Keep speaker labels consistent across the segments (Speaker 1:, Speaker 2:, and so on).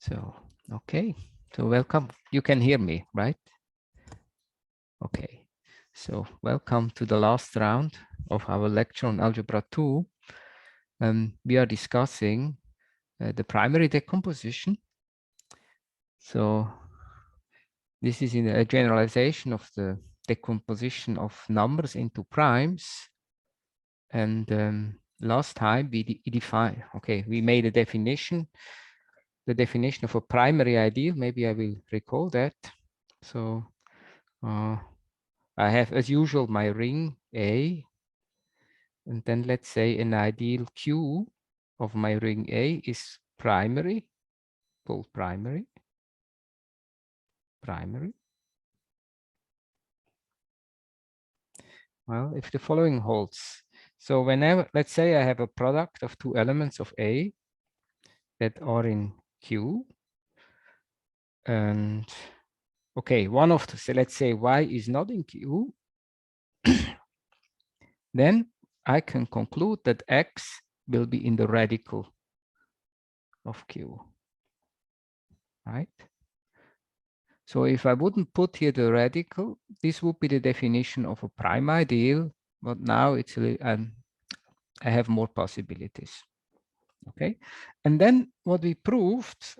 Speaker 1: So, okay. So welcome. You can hear me, right? Okay. So welcome to the last round of our lecture on Algebra 2. We are discussing the primary decomposition. So this is in a generalization of the decomposition of numbers into primes. And last time we defined, okay, we made a definition, the definition of a primary ideal. Maybe I will recall that. So I have, as usual, my ring A, and then let's say an ideal Q of my ring A is primary, called primary. Well, if the following holds, so whenever, let's say I have a product of two elements of A that are in Q, and okay, one of the, so let's say Y is not in Q, then I can conclude that X will be in the radical of Q, right? So if I wouldn't put here the radical, this would be the definition of a prime ideal, but now it's I have more possibilities. Okay, and then what we proved,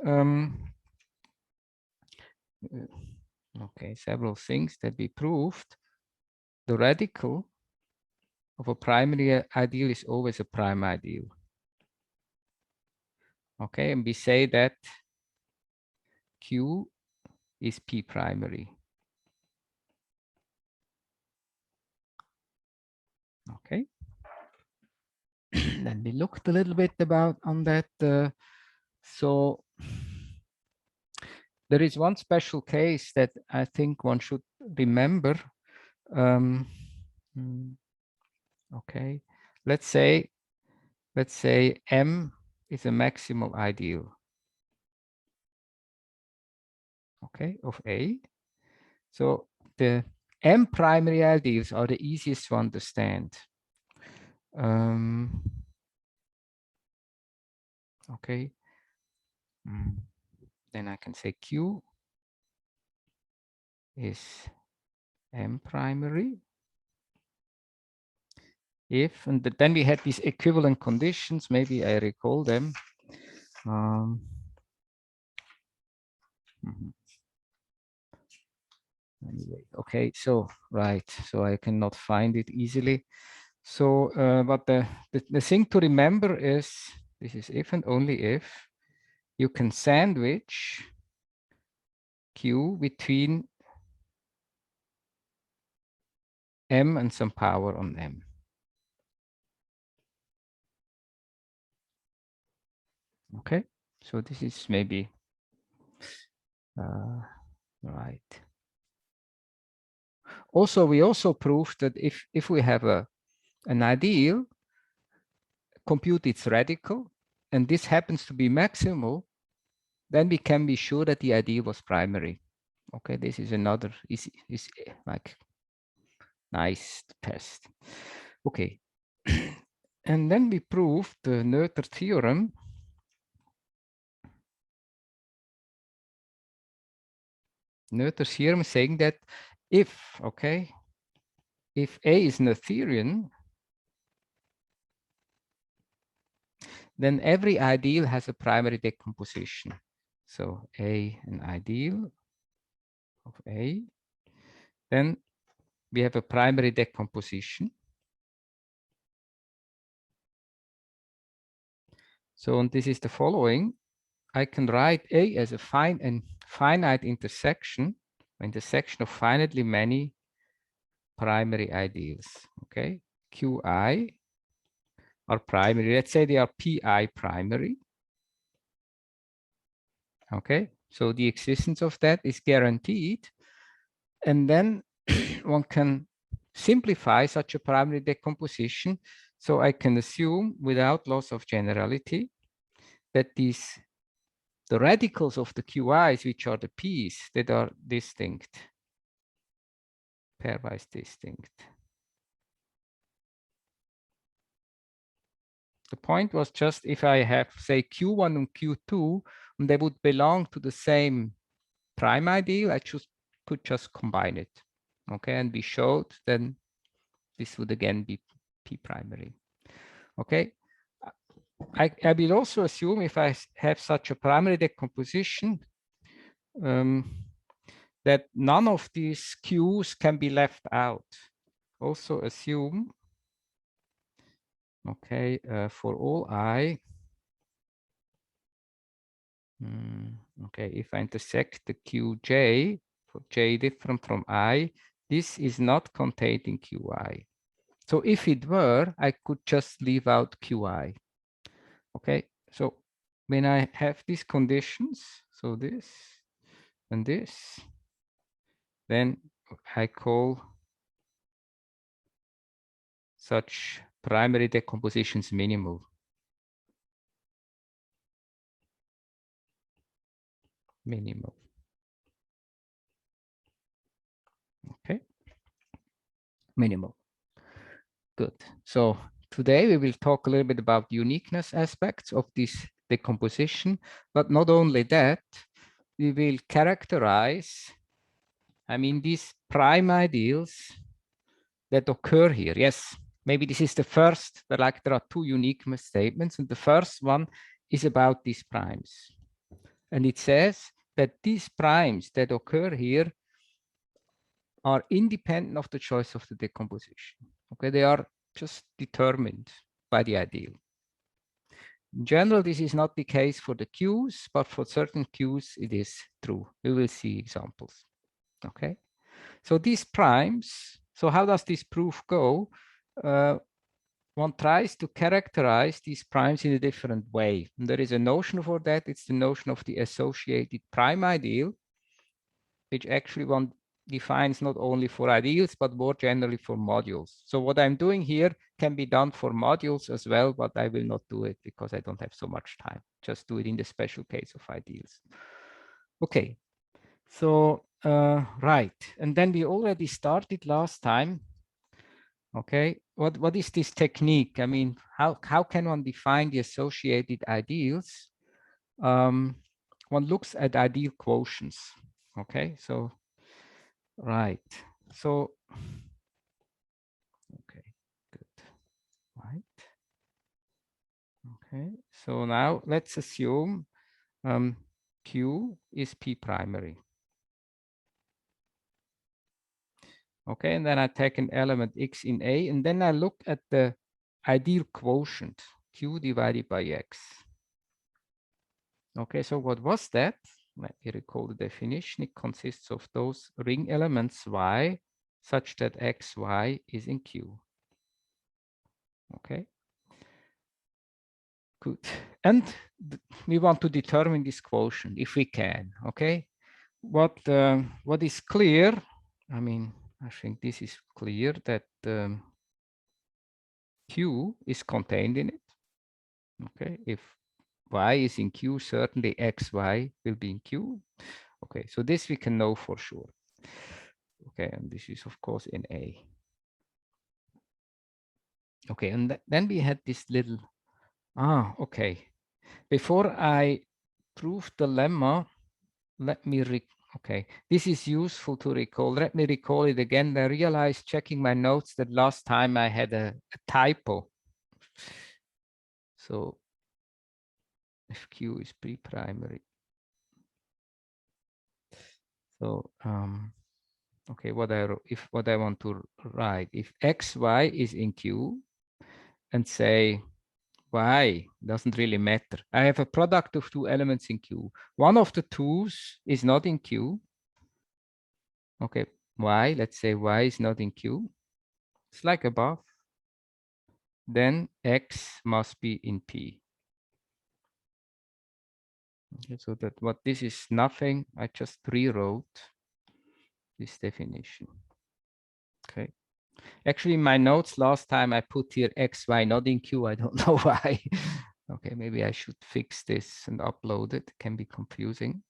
Speaker 1: okay, several things that we proved. The radical of a primary ideal is always a prime ideal. Okay, and we say that Q is P primary. Okay. Then we looked a little bit about on that. So there is one special case that I think one should remember. Okay, let's say M is a maximal ideal. Okay, of A. So the M primary ideals are the easiest to understand. Okay. Then I can say Q is M primary. If, and then we had these equivalent conditions, maybe I recall them. Anyway, okay, so right, so I cannot find it easily. So, but the thing to remember is, this is if and only if you can sandwich Q between M and some power on M. Okay, so this is maybe right. Also, we also proved that if we have an ideal, compute its radical, and this happens to be maximal, then we can be sure that the ideal was primary. Okay, this is another is like nice test. Okay, and then we proved the Noether theorem. Noether theorem saying that if, okay, if A is Noetherian, then every ideal has a primary decomposition. So A, an ideal of A, then we have a primary decomposition. So, and this is the following. I can write A as a finite intersection of finitely many primary ideals. Okay, Qi are primary. Let's say they are Pi primary. Okay, so the existence of that is guaranteed. And then one can simplify such a primary decomposition. So I can assume without loss of generality that the radicals of the Qi's, which are the P's, that are distinct, pairwise distinct. The point was just if I have, say, Q1 and Q2 and they would belong to the same prime ideal, I could just combine it. Okay, and we showed then this would again be P primary. Okay, I will also assume if I have such a primary decomposition that none of these Q's can be left out. Also assume, okay, for all I, okay, if I intersect the Qj, for j different from I, this is not contained in Qi. So if it were, I could just leave out Qi. Okay, so when I have these conditions, so this and this, then I call such primary decompositions minimal. Minimal. Okay, minimal. Good. So today we will talk a little bit about uniqueness aspects of this decomposition, but not only that, we will characterize, I mean, these prime ideals that occur here. Yes, maybe this is the first, but like there are two uniqueness statements, and the first one is about these primes. And it says that these primes that occur here are independent of the choice of the decomposition. Okay, they are just determined by the ideal. In general, this is not the case for the Qs, but for certain Qs, it is true. We will see examples. Okay, so these primes, so how does this proof go? One tries to characterize these primes in a different way. And there is a notion for that. It's the notion of the associated prime ideal, which actually one defines not only for ideals, but more generally for modules. So what I'm doing here can be done for modules as well, but I will not do it because I don't have so much time. Just do it in the special case of ideals. Okay, so right. And then we already started last time. Okay, what is this technique? I mean, how can one define the associated ideals? One looks at ideal quotients. Okay, so right. So okay, good. Right. Okay, so now let's assume Q is P primary. Okay, and then I take an element X in A, and then I look at the ideal quotient, Q divided by X. Okay, so what was that? Let me recall the definition. It consists of those ring elements Y such that XY is in Q. Okay, good. And we want to determine this quotient if we can. Okay, what is clear? I mean, I think this is clear that Q is contained in it. Okay, if Y is in Q, certainly XY will be in Q. Okay, so this we can know for sure. Okay, and this is of course in A. Okay, and then we had this little, okay. Before I prove the lemma, let me, okay, this is useful to recall. Let me recall it again. I realized checking my notes that last time I had a typo. So if Q is pre-primary. So, okay, what I want to write, if XY is in Q and say Y doesn't really matter. I have a product of two elements in Q. One of the twos is not in Q. Okay, Y, let's say Y is not in Q. It's like above. Then X must be in P. Okay, so that what this is nothing, I just rewrote this definition. Okay. Actually, in my notes last time I put here XY not in Q. I don't know why. Okay, maybe I should fix this and upload it. It can be confusing.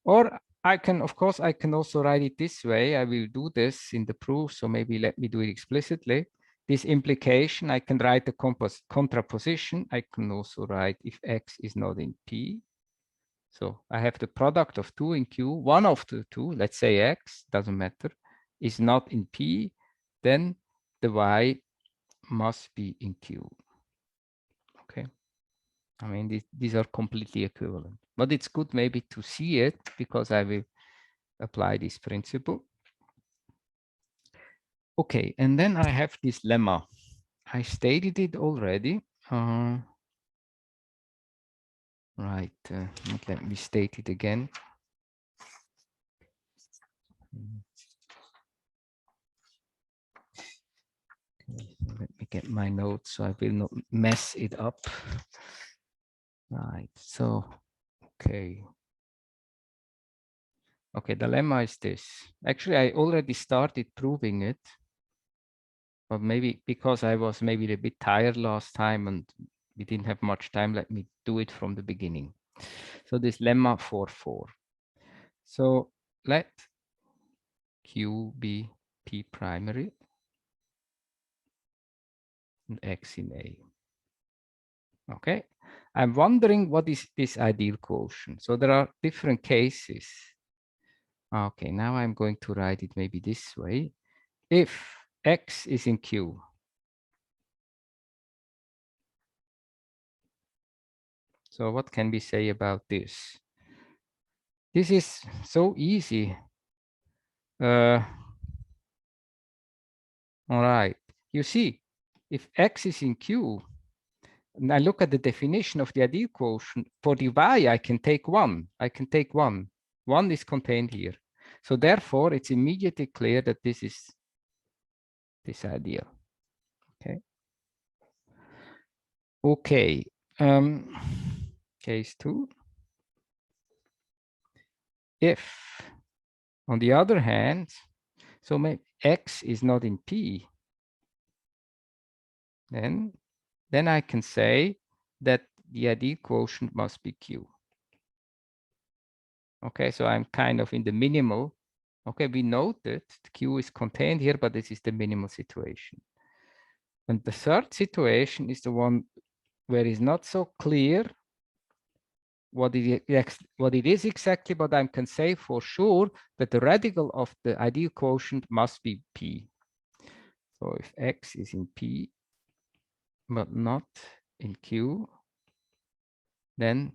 Speaker 1: Or I can, of course, I can also write it this way. I will do this in the proof. So maybe let me do it explicitly. This implication, I can write the contraposition. I can also write if X is not in P, So I have the product of 2 in Q, one of the two, let's say X, doesn't matter, is not in P, then the Y must be in Q. Okay. I mean, these are completely equivalent, but it's good maybe to see it because I will apply this principle. Okay, and then I have this lemma. I stated it already. Right, let me state it again. Okay, let me get my notes so I will not mess it up. Right, so, okay. Okay, the lemma is this. Actually, I already started proving it, but maybe because I was maybe a bit tired last time and we didn't have much time, let me do it from the beginning. So this lemma 4,4. So let Q be P primary and X in A. Okay, I'm wondering what is this ideal quotient. So there are different cases. Okay, now I'm going to write it maybe this way. If X is in Q, so what can we say about this? This is so easy. All right, you see, if X is in Q, and I look at the definition of the ideal quotient, for the Y, I can take 1. I can take 1. 1 is contained here. So therefore, it's immediately clear that this is this ideal. Okay. Okay. Case 2. If, on the other hand, so maybe X is not in P, then I can say that the ideal quotient must be Q. Okay, so I'm kind of in the minimal. Okay, we note that Q is contained here, but this is the minimal situation. And the third situation is the one where it's not so clear what it is exactly, but I can say for sure that the radical of the ideal quotient must be P. So if X is in P, but not in Q, then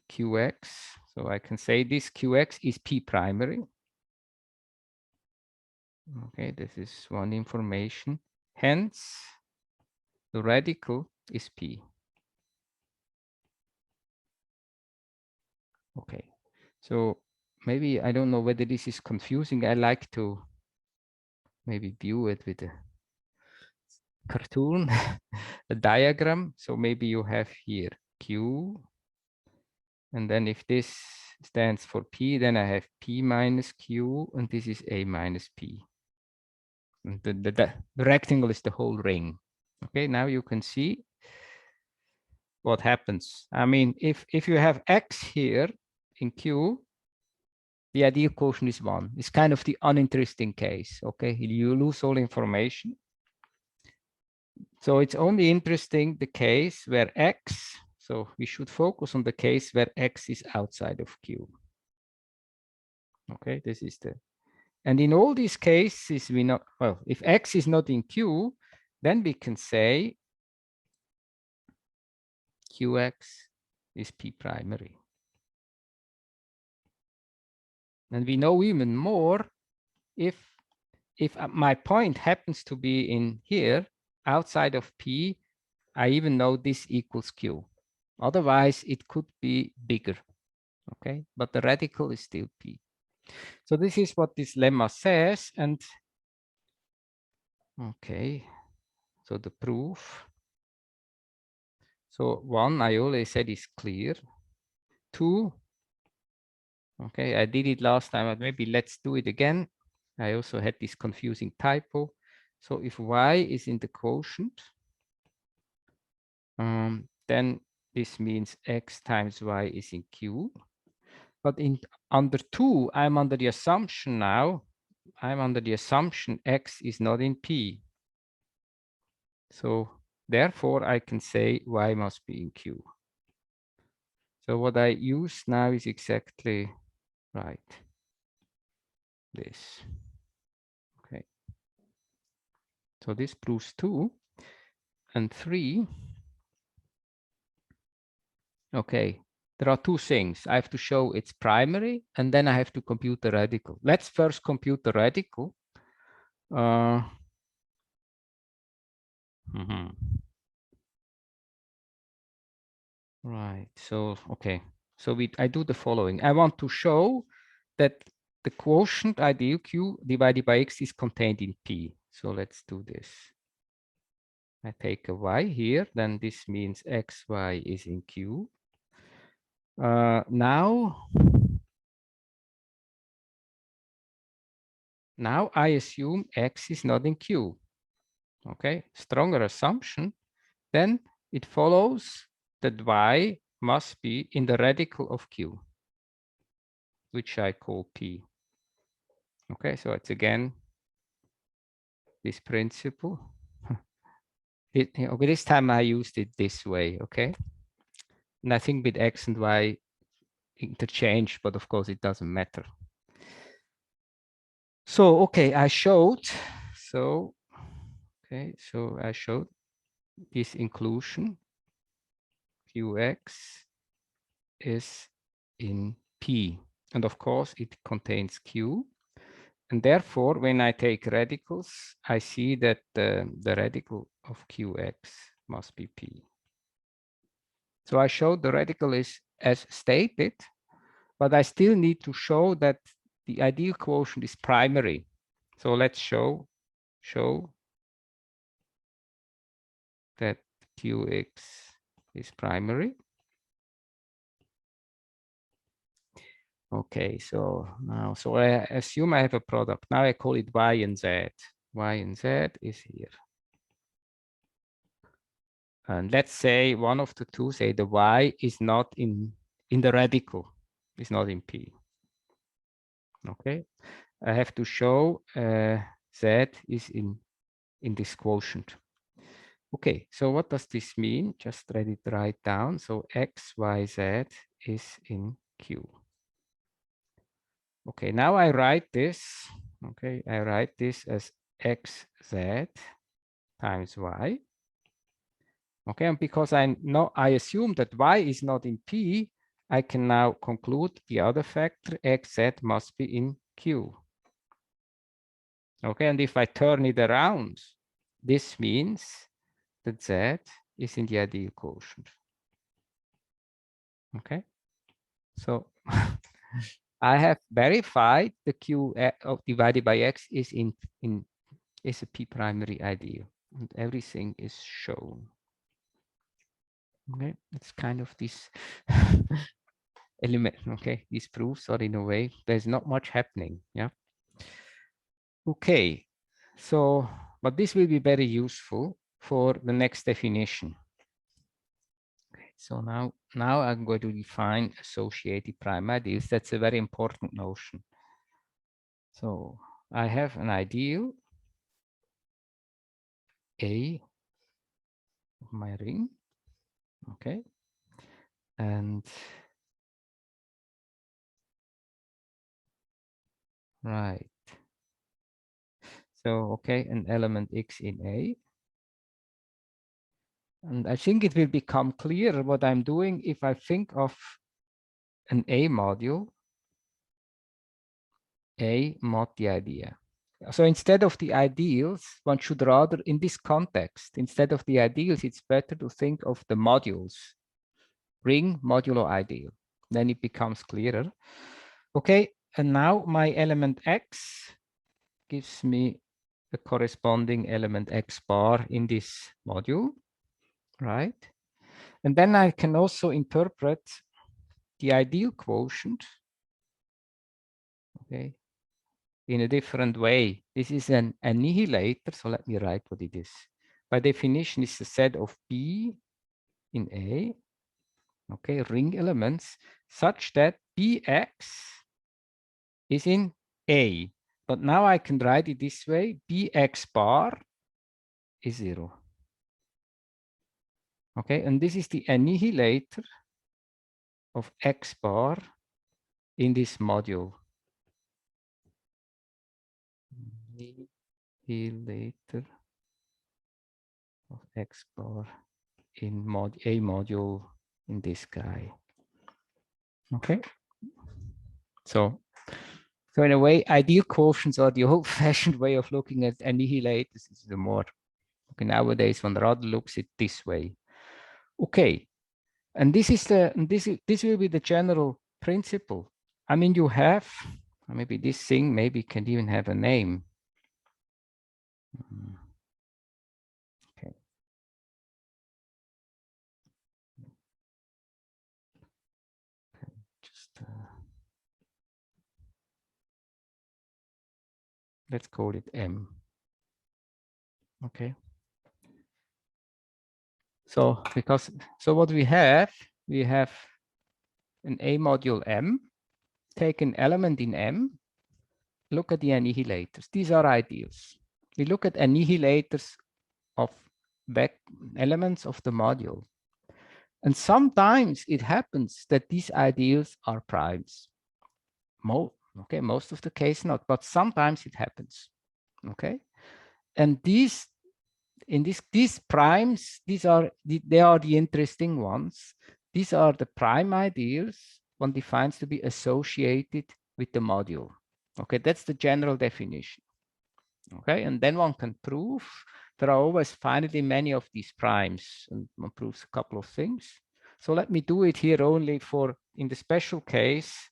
Speaker 1: QX, so I can say this QX is P primary. Okay, this is one information. Hence, the radical is P. Okay, so maybe I don't know whether this is confusing. I like to maybe view it with a cartoon, a diagram. So maybe you have here Q, and then if this stands for P, then I have P minus Q, and this is A minus P. And the rectangle is the whole ring. Okay, now you can see what happens. I mean, if you have X here in Q, the ideal quotient is 1. It's kind of the uninteresting case. Okay, you lose all information. So it's only interesting the case where X, so we should focus on the case where X is outside of Q. Okay, this is the, and in all these cases, we know, well, if X is not in Q, then we can say QX is P primary. And we know even more if my point happens to be in here, outside of P, I even know this equals Q. Otherwise, it could be bigger, okay? But the radical is still P. So this is what this lemma says. And okay, so the proof. So 1, I already said is clear. 2, okay, I did it last time, but maybe let's do it again. I also had this confusing typo. So if Y is in the quotient, then this means X times Y is in Q. But under 2, I'm under the assumption now, X is not in P. So therefore, I can say Y must be in Q. So what I use now is exactly right. This. Okay. So this proves 2 and 3. Okay. There are two things. I have to show it's primary, and then I have to compute the radical. Let's first compute the radical. Right. So, okay. So I do the following. I want to show that the quotient ideal Q divided by X is contained in P. So let's do this. I take a Y here, then this means XY is in Q. Now I assume X is not in Q. Okay, stronger assumption. Then it follows that Y must be in the radical of Q, which I call P. Okay, so it's again this principle. Okay, this time I used it this way, okay? And I think with X and Y interchange, but of course it doesn't matter. So, okay, I showed, so, okay, so I showed this inclusion, Qx is in P. And of course it contains Q. And therefore, when I take radicals, I see that the radical of Qx must be P. So I showed the radical is as stated, but I still need to show that the ideal quotient is primary. So let's show that Qx is primary. Okay, so now, so I assume I have a product. Now I call it Y and Z. Y and Z is here. And let's say one of the two, say the Y is not in the radical, is not in P. Okay, I have to show Z is in this quotient. Okay, so what does this mean? Just write down. So X, Y, Z is in Q. Okay, now I write this. Okay, I write this as XZ times Y. Okay, and because I assume that Y is not in P, I can now conclude the other factor XZ must be in Q. Okay, and if I turn it around, this means that Z is in the ideal quotient. Okay, so I have verified the Q divided by X is is a P primary ideal, and everything is shown. Okay, it's kind of this element. Okay, these proofs are in a way there's not much happening. Yeah. Okay, so but this will be very useful for the next definition. Okay, so now I'm going to define associated prime ideals. That's a very important notion. So I have an ideal A of my ring. Okay, and right. So okay, an element X in A. And I think it will become clear what I'm doing if I think of an A module, A mod the idea. So instead of the ideals, one should rather, in this context, instead of the ideals, it's better to think of the modules. Ring modulo ideal. Then it becomes clearer. Okay, and now my element X gives me the corresponding element X bar in this module, right? And then I can also interpret the ideal quotient, okay, in a different way. This is an annihilator, so let me write what it is. By definition, it's a set of B in A, okay, ring elements, such that Bx is in A. But now I can write it this way, Bx bar is 0. Okay, and this is the annihilator of X bar in this module. Annihilator of X bar in a module in this guy. Okay. So in a way, ideal quotients are the old-fashioned way of looking at annihilators. This is the more, okay, nowadays one rather looks at this way. Okay, and this will be the general principle. I mean, you have maybe this thing maybe can even have a name. Okay. Just let's call it M. Okay. So what we have an A module M, take an element in M, look at the annihilators. These are ideals. We look at annihilators of elements of the module. And sometimes it happens that these ideals are primes. Most of the case not, but sometimes it happens. Okay. And these primes, they are the interesting ones. These are the prime ideals one defines to be associated with the module. Okay, that's the general definition. Okay, and then one can prove there are always finitely many of these primes, and one proves a couple of things. So let me do it here only for in the special case,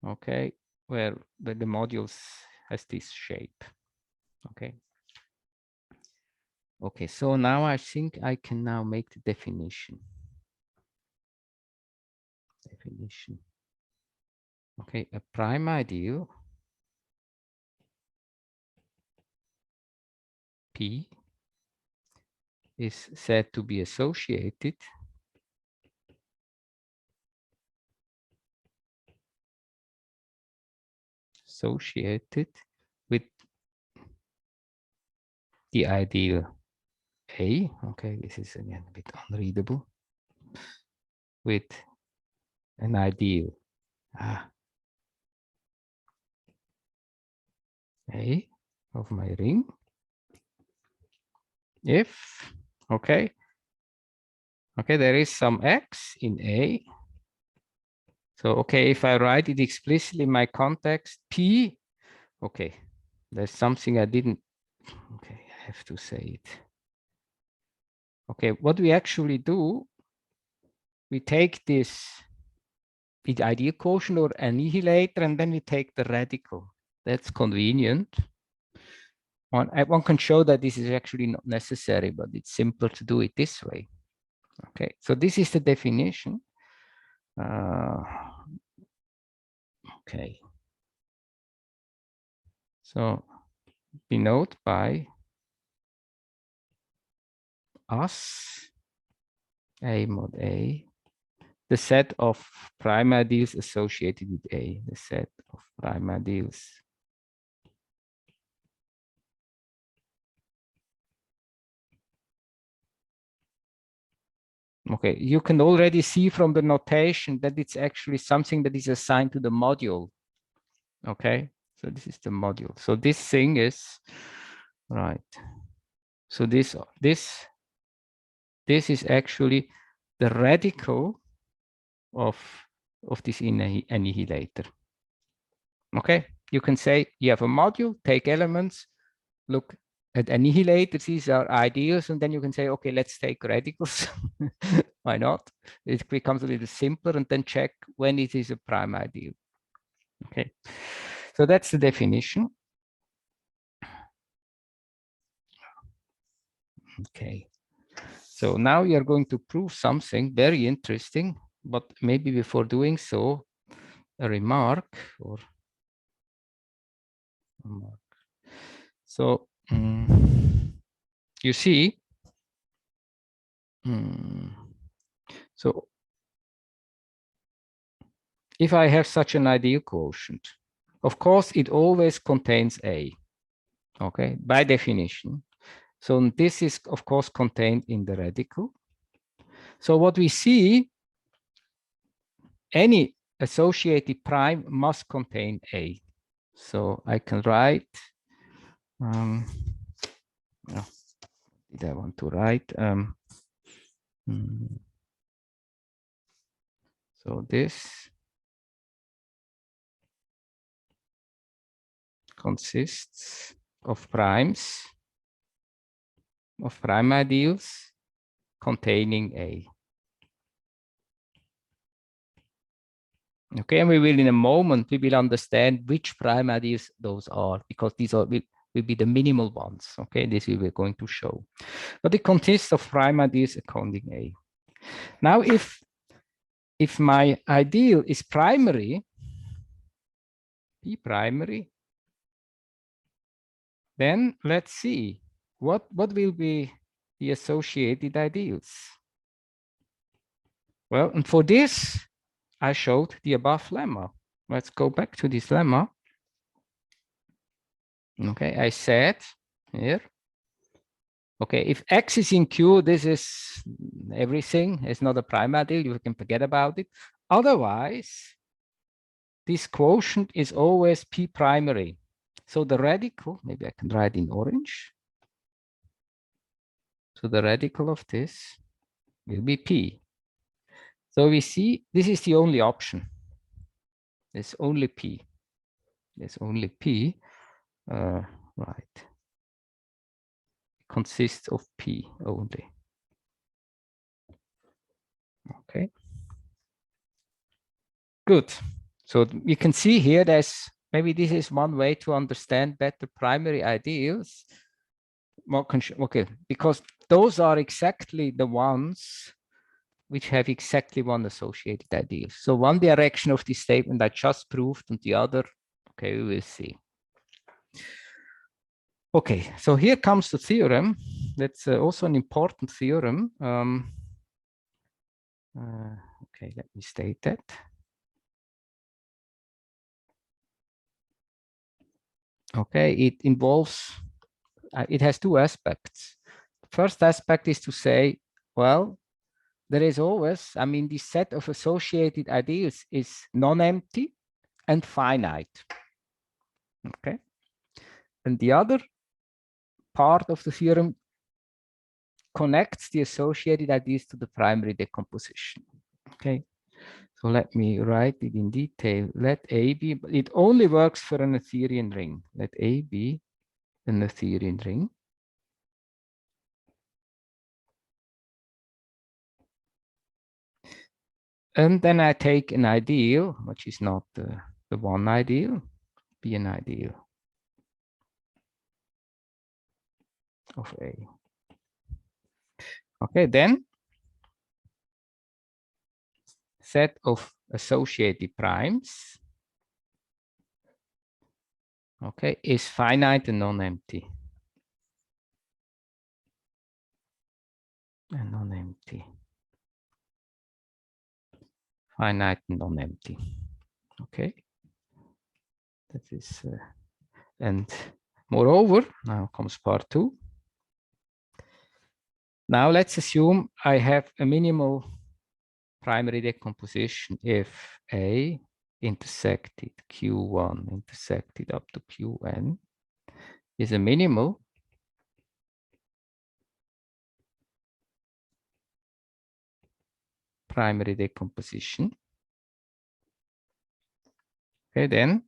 Speaker 1: okay, where the modules has this shape. Okay. Okay, so now I think I can now make the definition. Okay, a prime ideal P is said to be associated with the ideal A. Okay, this is again a bit unreadable. With an ideal A of my ring. If, okay, there is some X in A. So, okay, if I write it explicitly in my context, P, okay, there's something I didn't, okay, I have to say it. Okay, what we actually do, we take this the ideal quotient or annihilator, and then we take the radical. That's convenient. One can show that this is actually not necessary, but it's simpler to do it this way. Okay, so this is the definition. Okay. So denote by us A mod A, the set of prime ideals associated with A, the set of prime ideals. Okay, you can already see from the notation that it's actually something that is assigned to the module. Okay, so this is the module. So this thing is, right. So this is actually the radical of this annihilator. Okay, you can say you have a module, take elements, look at annihilators, these are ideals, and then you can say, okay, let's take radicals. Why not? It becomes a little simpler, and then check when it is a prime ideal. Okay, so that's the definition. Okay, so now you are going to prove something very interesting, but maybe before doing so, a remark or remark. So you see, so if I have such an ideal quotient, of course, it always contains A, okay, by definition. So this is, of course, contained in the radical. So what we see any associated prime must contain A. So I can write, oh, did I want to write? So this consists of primes, of prime ideals containing A. Okay, and we will in a moment, we will understand which prime ideals those are, because these are will be the minimal ones. Okay, this we were going to show. But it consists of prime ideals containing A. Now, if my ideal is primary, P primary, then let's see what will be the associated ideals. Well, and for this, I showed the above lemma. Let's go back to this lemma. Okay, I said here, okay, if X is in Q, this is everything. It's not a prime ideal. You can forget about it. Otherwise, this quotient is always P primary. So the radical, maybe I can write in orange. So the radical of this will be P. So we see this is the only option. There's only P. There's only P. Right. It consists of P only. Okay. Good. So you can see here there's maybe this is one way to understand better primary ideals. Okay, because those are exactly the ones which have exactly one associated ideal. So one direction of this statement I just proved, and the other, okay, we will see. Okay, so here comes the theorem. That's also an important theorem. Okay, let me state that. Okay, it involves, it has two aspects. The first aspect is to say, well, there is always, I mean, this set of associated ideals is non-empty and finite. Okay. And the other part of the theorem connects the associated ideas to the primary decomposition. Okay. So let me write it in detail. Let A be, it only works for an Noetherian ring. Let A be a Noetherian ring. And then I take an ideal, which is not the one ideal, be an ideal of A. Okay, then set of associated primes, okay, is finite and non-empty. And non-empty. Finite and non-empty. Okay. That is, and moreover, now comes part two. Now let's assume I have a minimal primary decomposition if A intersected Q1 intersected up to Qn is a minimal primary decomposition. Okay, then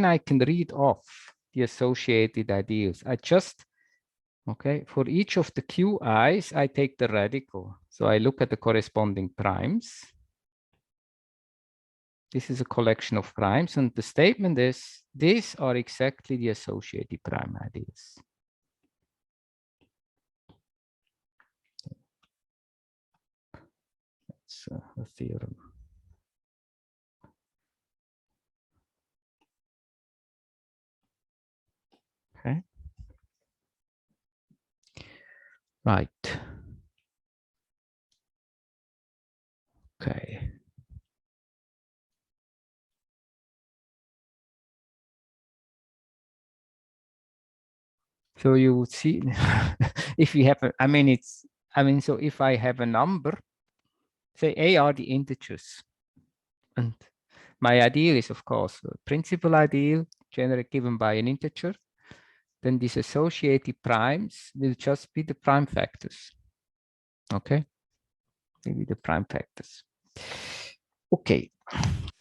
Speaker 1: I can read off the associated ideals. I just, okay, for each of the Qi's, I take the radical. So I look at the corresponding primes. This is a collection of primes, and the statement is, these are exactly the associated prime ideals. That's a theorem. Okay. Right. Okay. So you would see, if we have, I mean, it's I mean, so if I have a number, say A are the integers, and my ideal is, of course, a principal ideal generally given by an integer, then these associated primes will just be the prime factors. Okay, maybe the prime factors. Okay,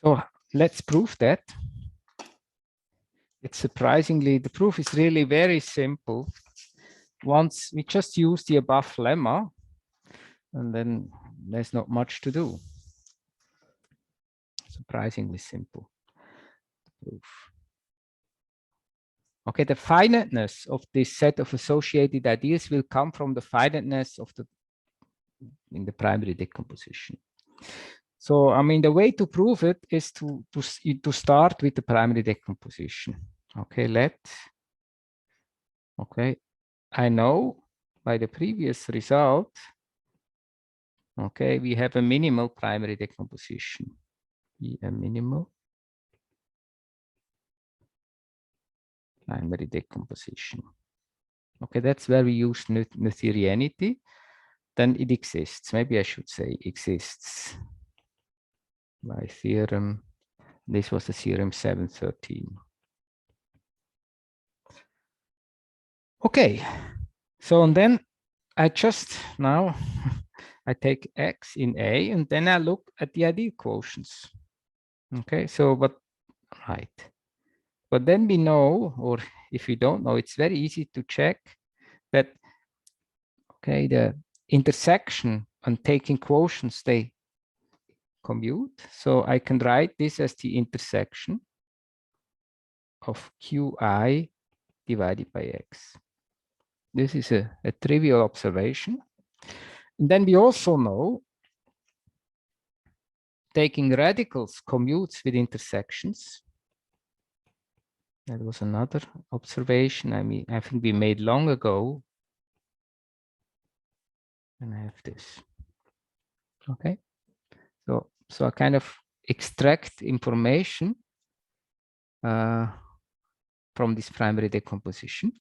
Speaker 1: so let's prove that. It's surprisingly, the proof is really very simple. Once we just use the above lemma, and then there's not much to do. Surprisingly simple proof. Okay, the finiteness of this set of associated ideals will come from the finiteness of in the primary decomposition. So, I mean, the way to prove it is to start with the primary decomposition. Okay, okay, I know by the previous result, okay, we have a minimal primary decomposition. A minimal primary decomposition. Okay, that's where we use Noetherianity. Then it exists. Maybe I should say exists by theorem. This was the theorem 713. Okay, so and then I just now I take x in A and then I look at the ideal quotients. Okay, so but right. But then we know, or if you don't know, it's very easy to check that, okay, the intersection and taking quotients, they commute. So I can write this as the intersection of qi divided by x. This is a trivial observation. And then we also know taking radicals commutes with intersections. That was another observation. I mean, I think we made long ago. And I have this. Okay. So I kind of extract information from this primary decomposition.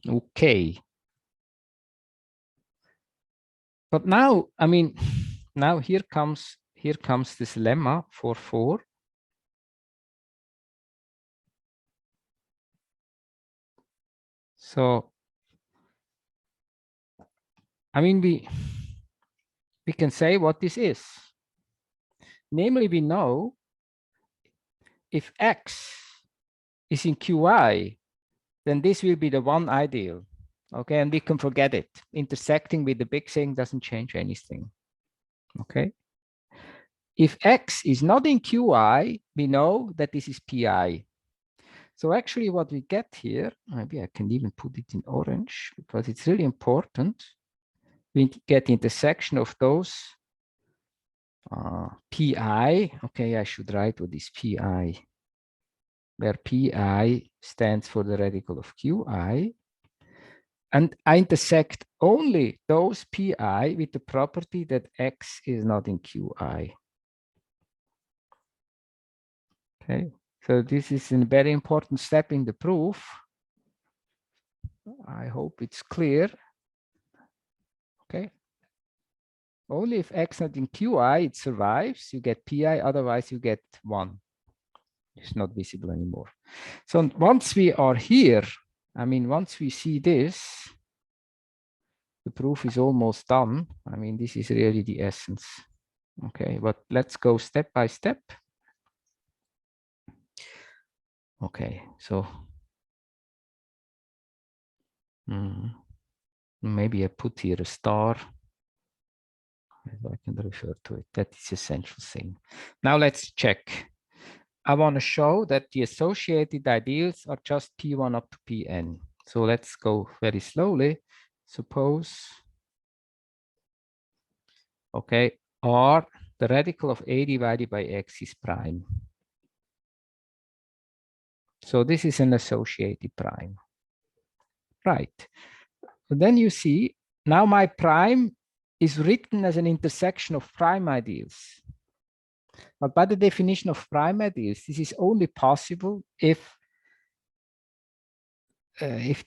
Speaker 1: Okay. But now, I mean, now here comes this lemma for 4. So, I mean, we can say what this is. Namely, we know if x is in qi, then this will be the one ideal. Okay, and we can forget it. Intersecting with the big thing doesn't change anything. Okay. If x is not in qi, we know that this is pi. So actually what we get here, maybe I can even put it in orange because it's really important. We get the intersection of those pi. Okay, I should write what is pi, where pi stands for the radical of qi. And I intersect only those pi with the property that x is not in qi. Okay, so this is a very important step in the proof. I hope it's clear. Okay. Only if x not in qi, it survives. You get pi, otherwise you get 1. It's not visible anymore. So once we are here, I mean, once we see this, the proof is almost done. I mean, this is really the essence. Okay, but let's go step by step. Okay, so maybe I put here a star. I can refer to it. That is the essential thing. Now let's check. I want to show that the associated ideals are just P1 up to Pn. So let's go very slowly. Suppose, okay, R, the radical of A divided by X is prime. So this is an associated prime. Right. And then you see, now my prime is written as an intersection of prime ideals. But by the definition of prime ideals, this is only possible if if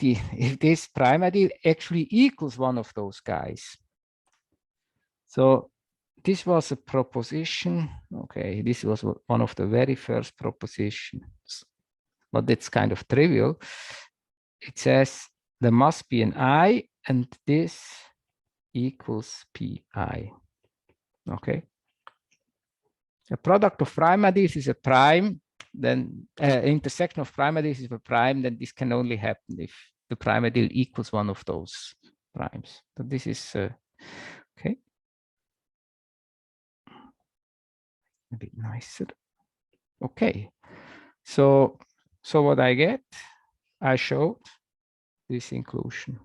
Speaker 1: this prime ideal actually equals one of those guys. So this was a proposition. Okay, this was one of the very first propositions, but it's kind of trivial. It says there must be an I, and this equals pi. Okay. A product of prime ideals is a prime, then intersection of prime ideals is a prime, then this can only happen if the prime ideal equals one of those primes. So this is okay. A bit nicer. Okay. So what I get, I showed this inclusion.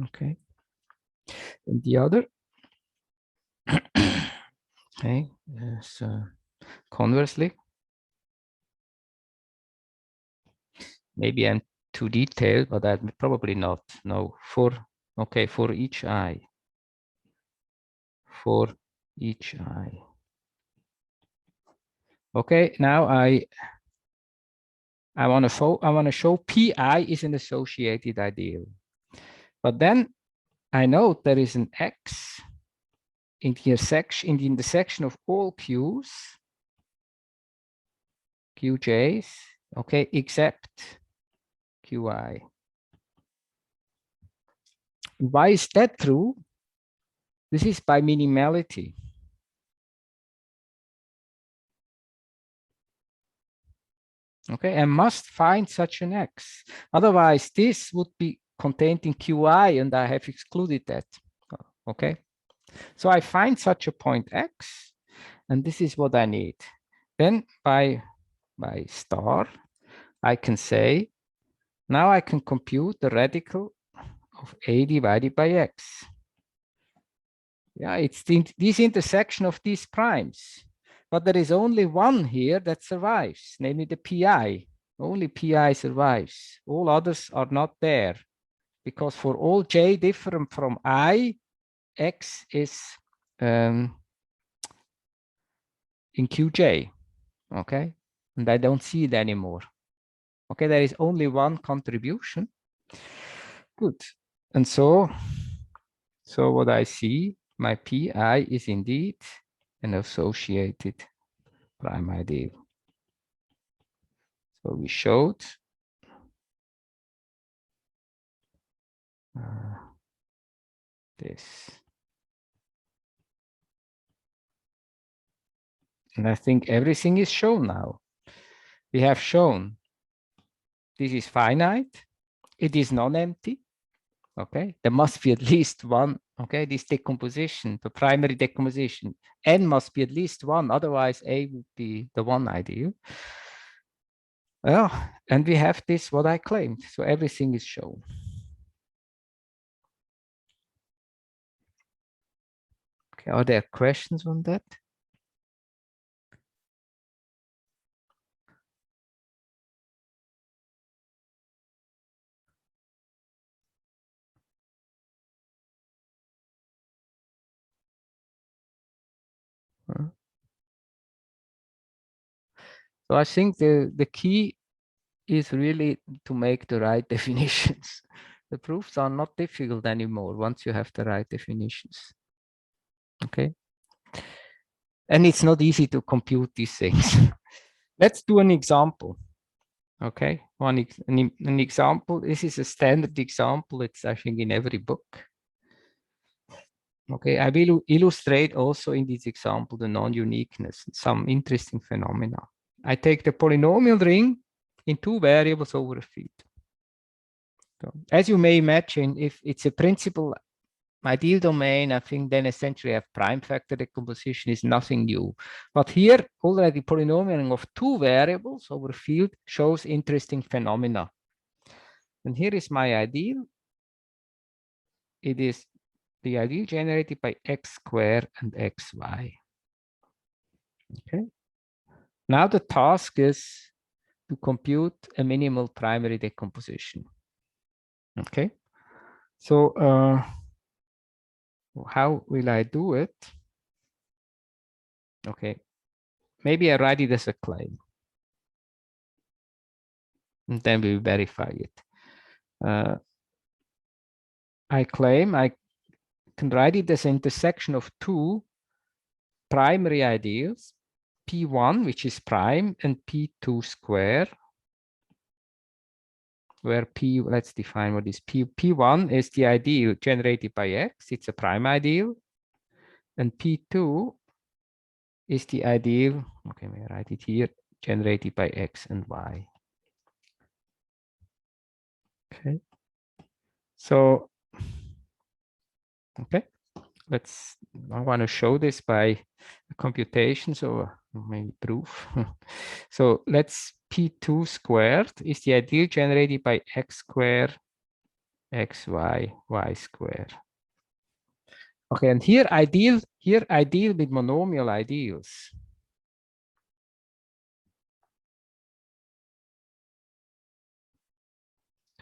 Speaker 1: Okay. And the other, okay, so conversely, maybe I'm too detailed, but I'm probably not. No, for each I, for each I. Okay, now I want to show pi is an associated ideal, but then I know there is an x in the intersection of all q's, qj's, okay, except qi. Why is that true? This is by minimality. Okay, I must find such an x. Otherwise, this would be contained in qi, and I have excluded that. Okay, so I find such a point x, and this is what I need. Then by star, I can say, now I can compute the radical of a divided by x. Yeah, it's this intersection of these primes. But there is only one here that survives, namely the pi. Only pi survives. All others are not there. Because for all j different from I, x is in qj. Okay? And I don't see it anymore. Okay, there is only one contribution. Good. And so what I see, my pi is indeed an associated prime ideal. So we showed this. And I think everything is shown now. We have shown this is finite. It is non-empty. Okay, there must be at least one. Okay, this decomposition, the primary decomposition, n must be at least one. Otherwise, A would be the one ideal. Well, and we have this, what I claimed. So everything is shown. Okay, are there questions on that? So I think the key is really to make the right definitions. The proofs are not difficult anymore once you have the right definitions. Okay. And it's not easy to compute these things. Let's do an example. Okay, an example. This is a standard example. It's, I think, in every book. Okay, I will illustrate also in this example the non-uniqueness, some interesting phenomena. I take the polynomial ring in two variables over a field. So, as you may imagine, if it's a principal ideal domain, I think then essentially I have prime factor decomposition is nothing new. But here already polynomial of two variables over a field shows interesting phenomena. And here is my ideal. It is the ideal generated by x squared and xy. Okay. Now the task is to compute a minimal primary decomposition. Okay. So how will I do it? Okay. maybe I write it as a claim. And then we verify it. I claim I can write it as an intersection of two primary ideals, P1, which is prime, and P2 square, where P, let's define what is P. P1 is the ideal generated by X. It's a prime ideal. And P2 is the ideal, okay, we write it here, generated by X and Y. Okay. So, okay, I want to show this by computation, so maybe proof. So let's P2 squared is the ideal generated by X squared, XY, Y squared. Okay, and here I deal with monomial ideals.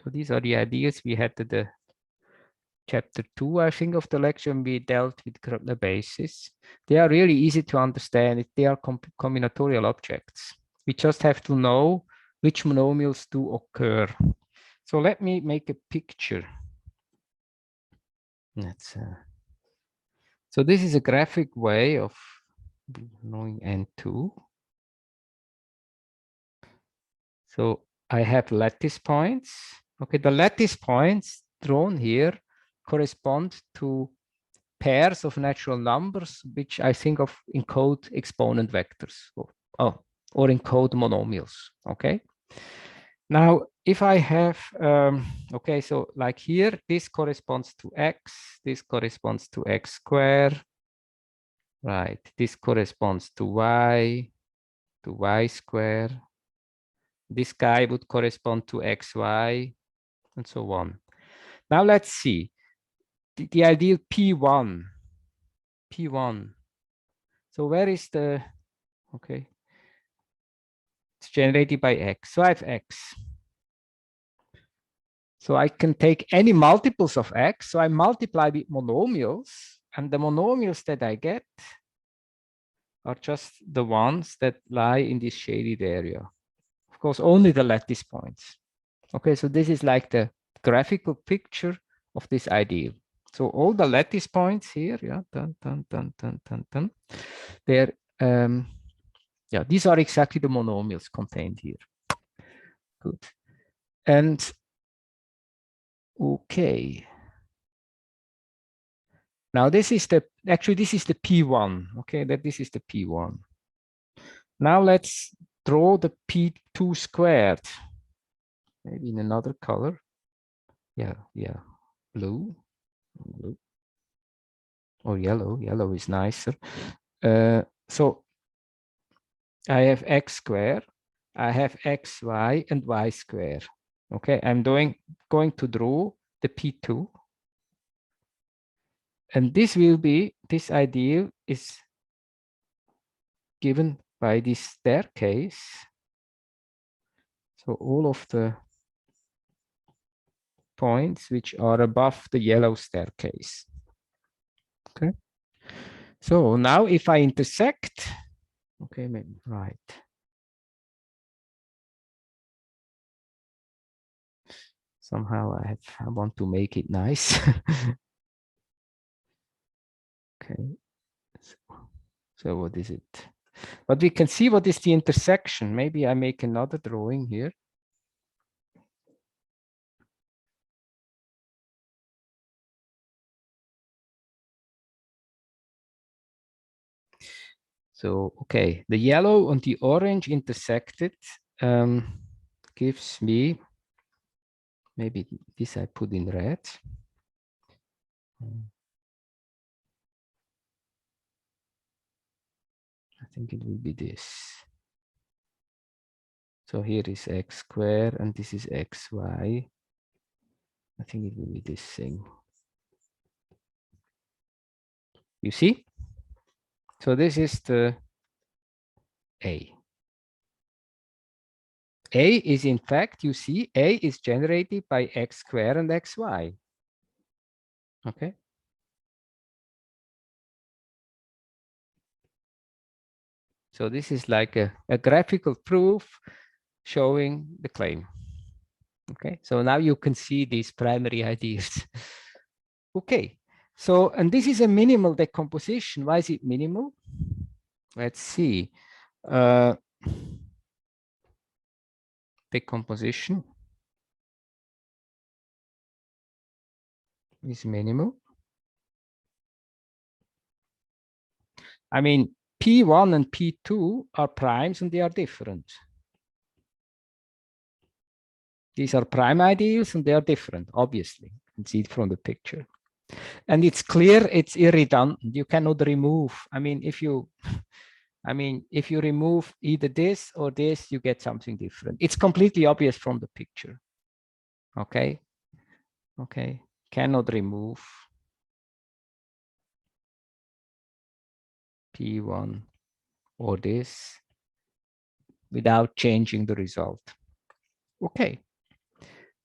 Speaker 1: So these are the ideas we had to the chapter 2, I think, of the lecture, and we dealt with the basis. They are really easy to understand. They are combinatorial objects. We just have to know which monomials do occur. So let me make a picture. So this is a graphic way of knowing N2. So I have lattice points. Okay, the lattice points drawn here correspond to pairs of natural numbers, which I think of encode exponent vectors, or encode monomials. Okay. Now, if I have, okay, so like here, this corresponds to X, this corresponds to X squared, right? This corresponds to Y squared. This guy would correspond to XY, and so on. Now let's see the ideal P1. So where is the, okay, it's generated by X. So I have X. So I can take any multiples of X. So I multiply with monomials, and the monomials that I get are just the ones that lie in this shaded area. Of course, only the lattice points. Okay, so this is like the graphical picture of this ideal. So all the lattice points here, yeah, they're, yeah, these are exactly the monomials contained here. Good. And okay. Now this is the, actually this is the P1, okay, this is the P1. Now let's draw the P2 squared, maybe in another color. Yeah, blue, or yellow is nicer. So I have X squared, I have XY and Y squared. Okay, I'm going to draw the P2. And this will be, this ideal is given by this staircase. So all of the points which are above the yellow staircase. Okay. So now if I intersect, okay, maybe, right. Somehow I want to make it nice. Okay. So what is it? But we can see what is the intersection. Maybe I make another drawing here. So, okay, the yellow and the orange intersected gives me, maybe this I put in red. I think it will be this. So here is X squared and this is XY. I think it will be this thing. You see? So this is the A. A is in fact, you see, A is generated by X squared and XY. Okay. So this is like a graphical proof showing the claim. Okay, so now you can see these primary ideas. Okay, so, and this is a minimal decomposition. Why is it minimal? Let's see. Decomposition is minimal. I mean, P1 and P2 are primes and they are different. These are prime ideals and they are different, obviously. You can see it from the picture. And it's clear it's irredundant. You cannot remove. If you remove either this or this, you get something different. It's completely obvious from the picture. Okay. Okay. Cannot remove P1 or this without changing the result. Okay.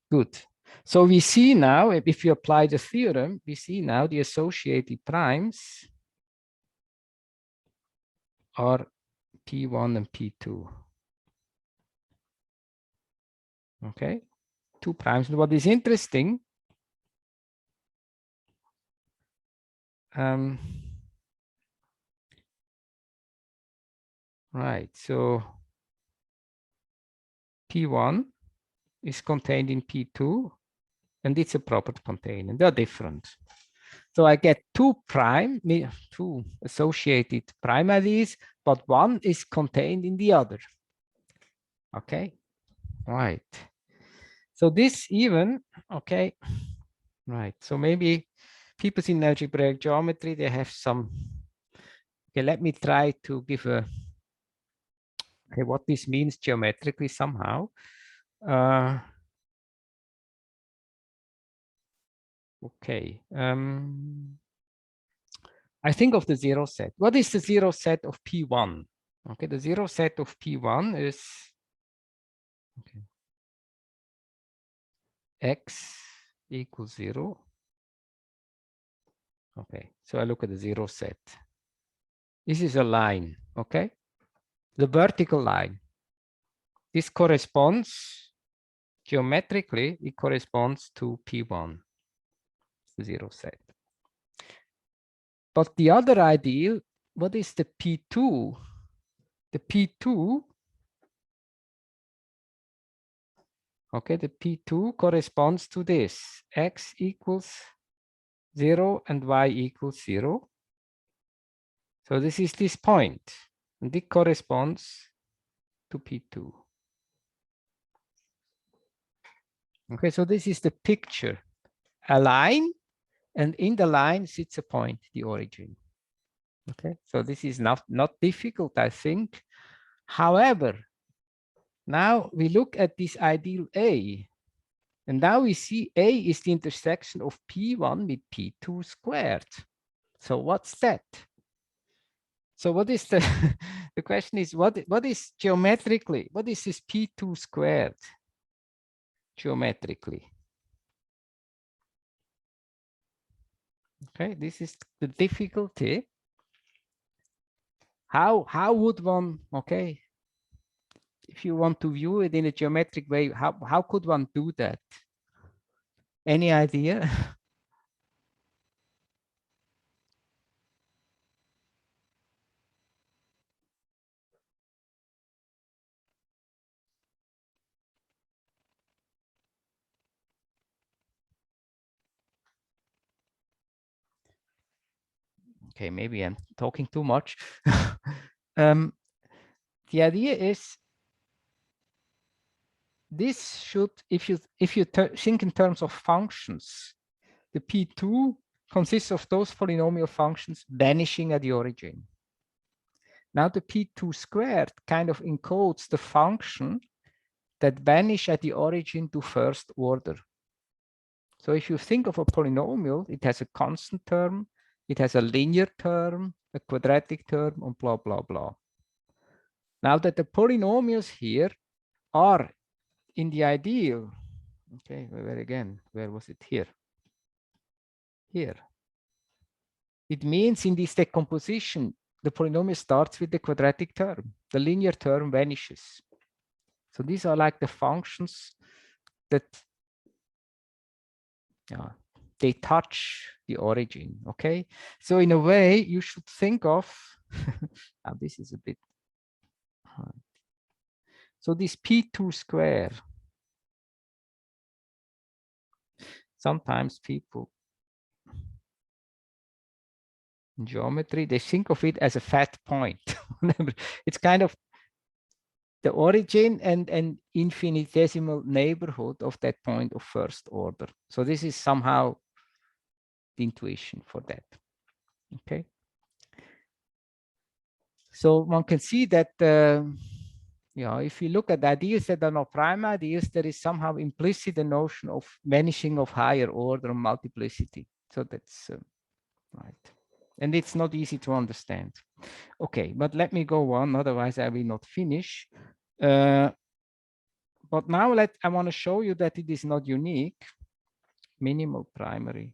Speaker 1: Good. So we see now, if you apply the theorem, we see now the associated primes are P1 and P2. Okay, 2 primes. And what is interesting, right, so P1 is contained in P2, and it's a proper container. They're different. So I get 2 associated prime IDs, but one is contained in the other. Okay, right. So this even, okay, right. So maybe people in algebraic geometry, they have some, okay, let me try to give a, okay, what this means geometrically somehow. Okay. I think of the zero set. What is the zero set of P1? Okay, the zero set of P1 is okay, x equals 0. Okay, so I look at the zero set. This is a line, okay? The vertical line. This corresponds, geometrically, it corresponds to P1, the zero set. But the other ideal, what is the P2? The P2, okay, the P2 corresponds to this, x equals 0 and y equals 0. So this is this point, and it corresponds to P2. Okay, so this is the picture. A line, and in the line sits a point, the origin. Okay, so this is not difficult, I think. However, now we look at this ideal A, and now we see A is the intersection of P1 with P2 squared. So what's that? So what is the, the question is, what is geometrically, what is this P2 squared geometrically? Okay, this is the difficulty. How would one, okay, if you want to view it in a geometric way, how could one do that? Any idea? Okay, maybe I'm talking too much. The idea is this should, if you think in terms of functions, the P2 consists of those polynomial functions vanishing at the origin. Now the P2 squared kind of encodes the function that vanish at the origin to first order. So if you think of a polynomial, it has a constant term, it has a linear term, a quadratic term, and blah, blah, blah. Now that the polynomials here are in the ideal, okay, where was it? Here. Here. It means in this decomposition, the polynomial starts with the quadratic term. The linear term vanishes. So these are like the functions that they touch the origin, okay? So in a way, you should think of, this is a bit hard. So this P2 square, sometimes people in geometry, they think of it as a fat point. It's kind of the origin and an infinitesimal neighborhood of that point of first order. So this is somehow the intuition for that, okay? So one can see that, if you look at ideas that are not prime ideas, there is somehow implicit the notion of vanishing of higher order multiplicity. So that's right. And it's not easy to understand. Okay, but let me go on, otherwise I will not finish. But now I want to show you that it is not unique. Minimal primary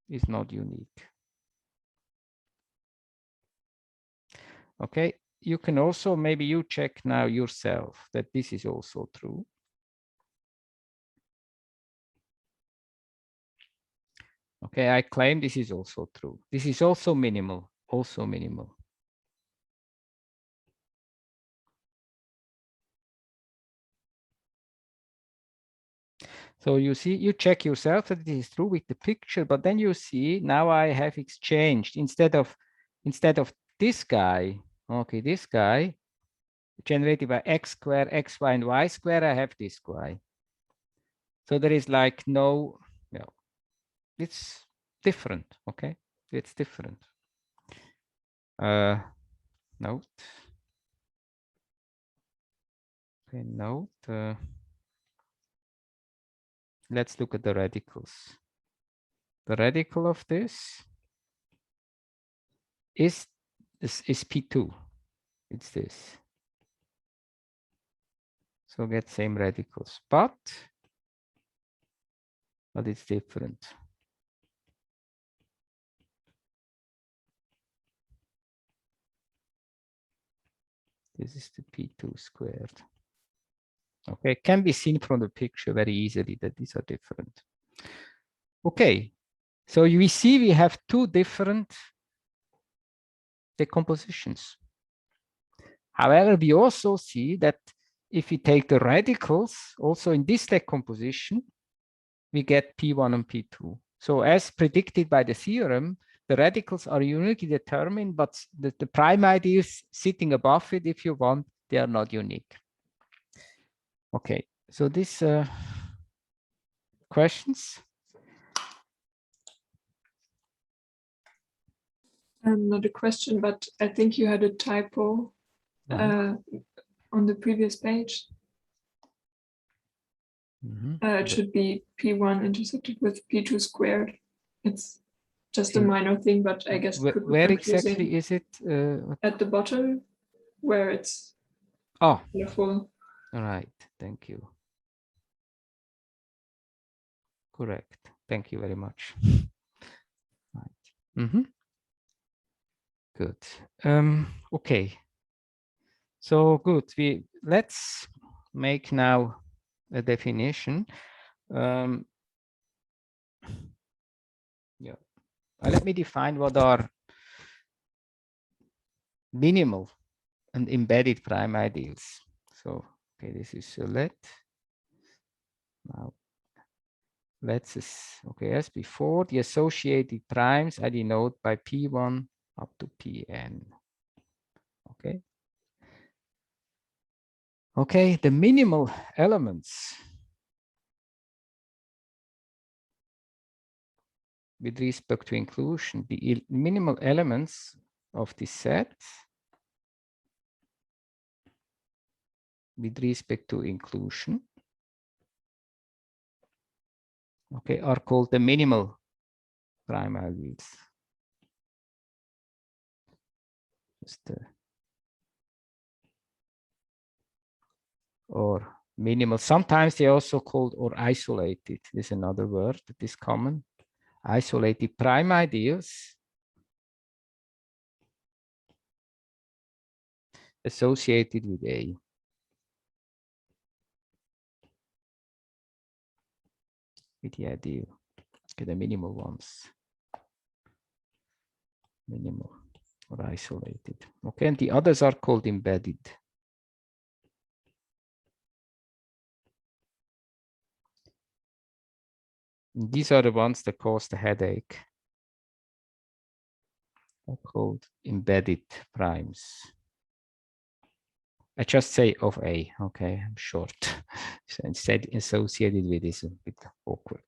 Speaker 1: is not unique. Okay, you can also, maybe you check now yourself that this is also true. Okay, I claim this is also true. This is also minimal, also minimal. So you see, you check yourself that it is true with the picture, but then you see now I have exchanged instead of this guy, okay, this guy generated by x squared, xy, and y squared, I have this guy. So there is like no, it's different, okay? It's different. Note. Okay, note. Let's look at the radicals. The radical of this is P2. It's this. So get same radicals, but it's different. This is the P2 squared. Okay, it can be seen from the picture very easily that these are different. Okay, so we see we have two different decompositions. However, we also see that if we take the radicals, also in this decomposition, we get P1 and P2. So as predicted by the theorem, the radicals are uniquely determined, but the prime ideas sitting above it, if you want, they are not unique. Okay, so this questions?
Speaker 2: Not a question, but I think you had a typo on the previous page. It should be P1 intersected with P2 squared. It's just a minor thing, but I guess it could be
Speaker 1: where
Speaker 2: confusing.
Speaker 1: exactly is it?
Speaker 2: At the bottom, where it's colorful.
Speaker 1: All right, thank you. Correct. Thank you very much. Right. Good. Okay. So good. Let's make now a definition. Let me define what are minimal and embedded prime ideals. So, okay, this is select. Now, okay, as before, the associated primes I denote by P1 up to Pn. Okay. Okay, the minimal elements with respect to inclusion, the minimal elements of this set with respect to inclusion, okay, are called the minimal prime ideals. Just or Minimal. Sometimes they also called or isolated. Is another word that is common. Isolated prime ideals associated with A. With the ideal. Okay, the minimal ones. Minimal or isolated. Okay, and the others are called embedded. And these are the ones that cause the headache. They're called embedded primes. I just say of A, okay, I'm short. So instead, associated with is a bit awkward.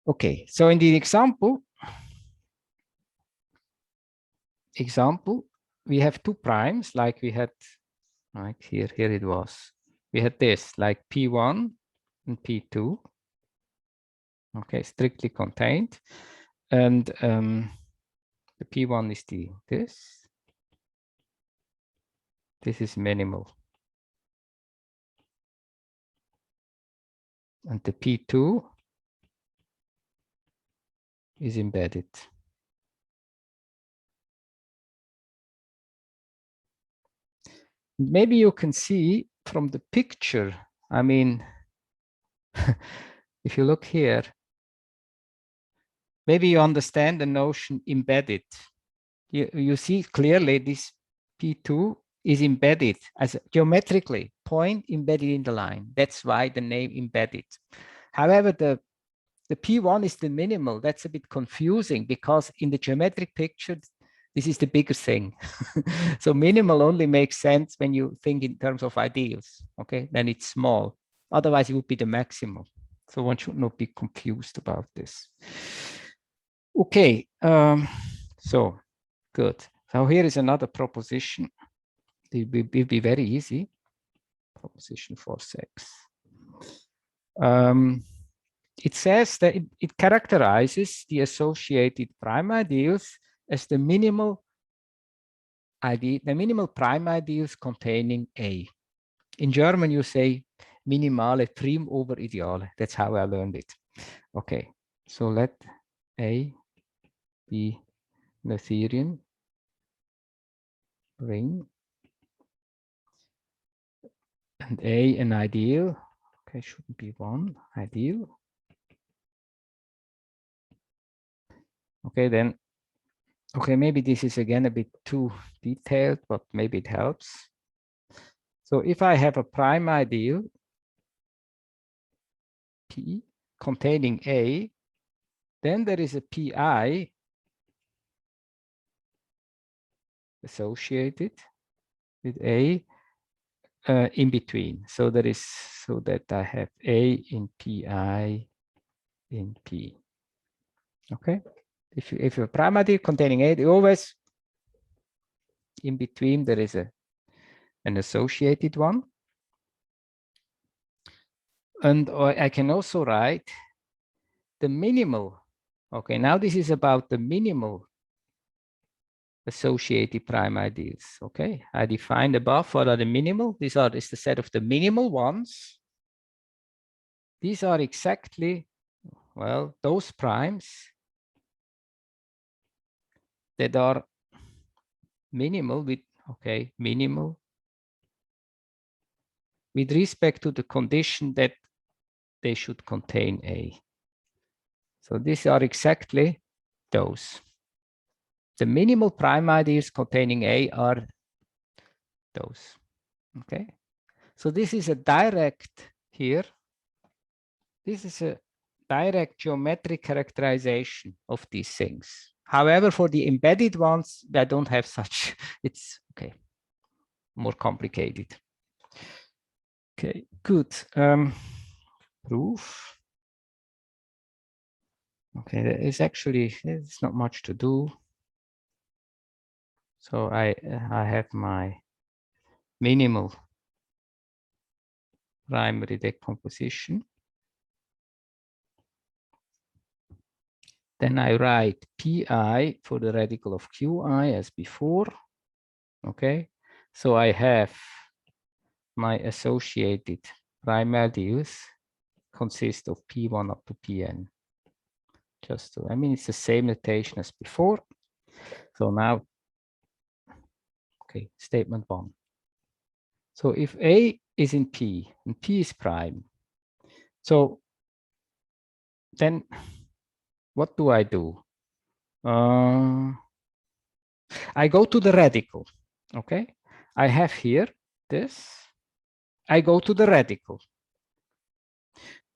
Speaker 1: Okay, so in the example, we have two primes like we had, like here it was. We had this like P1 and P2. Okay, strictly contained. And the P1 is this. This is minimal. And the P2 is embedded. Maybe you can see from the picture, I mean, if you look here, maybe you understand the notion embedded. You see clearly this P2 is embedded as geometrically, point embedded in the line. That's why the name embedded. However, the P1 is the minimal. That's a bit confusing because in the geometric picture, this is the bigger thing. So minimal only makes sense when you think in terms of ideals, okay? Then it's small. Otherwise, it would be the maximal. So one should not be confused about this. Okay, so good. So here is another proposition. It will be very easy. Proposition 4.6. It says that it characterizes the associated prime ideals as the minimal prime ideals containing A. In German, you say minimale prim over ideale. That's how I learned it. Okay, so let A be an Noetherian ring and A an ideal. Okay, shouldn't be one ideal. Okay, then, okay, maybe this is again a bit too detailed, but maybe it helps. So if I have a prime ideal P containing A, then there is a PI associated with A in between. So there is, so that I have A in PI in P. Okay. If you have a prime ideal containing A, always in between there is an associated one. And I can also write the minimal. Okay, now this is about the minimal associated prime ideals. Okay, I defined above what are the minimal. These are is the set of the minimal ones. These are exactly, well, those primes that are minimal with, okay, minimal with respect to the condition that they should contain A. So these are exactly those. The minimal prime ideals containing A are those. Okay. So this is a direct here. This is a direct geometric characterization of these things. However, for the embedded ones, I don't have such. It's okay, more complicated. Okay, good. Proof. Okay, there's not much to do. So I have my minimal primary decomposition. Then I write Pi for the radical of Qi as before. Okay, so I have my associated prime values consist of P1 up to Pn. Just to, I mean, it's the same notation as before. So now, okay, statement 1. So if A is in P and P is prime, so then what do? I go to the radical, okay? I have here this. I go to the radical.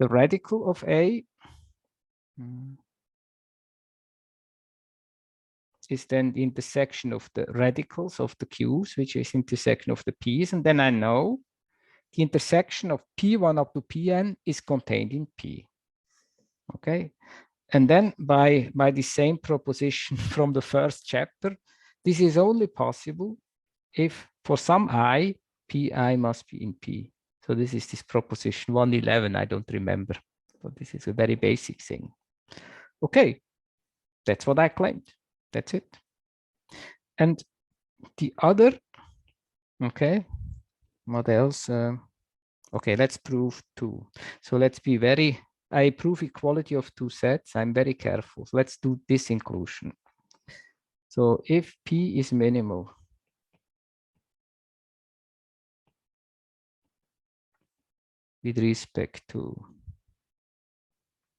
Speaker 1: The radical of A is then the intersection of the radicals of the Q's, which is intersection of the P's. And then I know the intersection of P1 up to Pn is contained in P. Okay. And then by the same proposition from the first chapter, this is only possible if for some I, Pi must be in P. So this is this proposition 111, I don't remember. But this is a very basic thing. Okay, that's what I claimed. That's it. And the other, okay, what else? Okay, let's prove 2. So let's be very, I prove equality of 2 sets. I'm very careful. So let's do this inclusion. So if P is minimal, with respect to,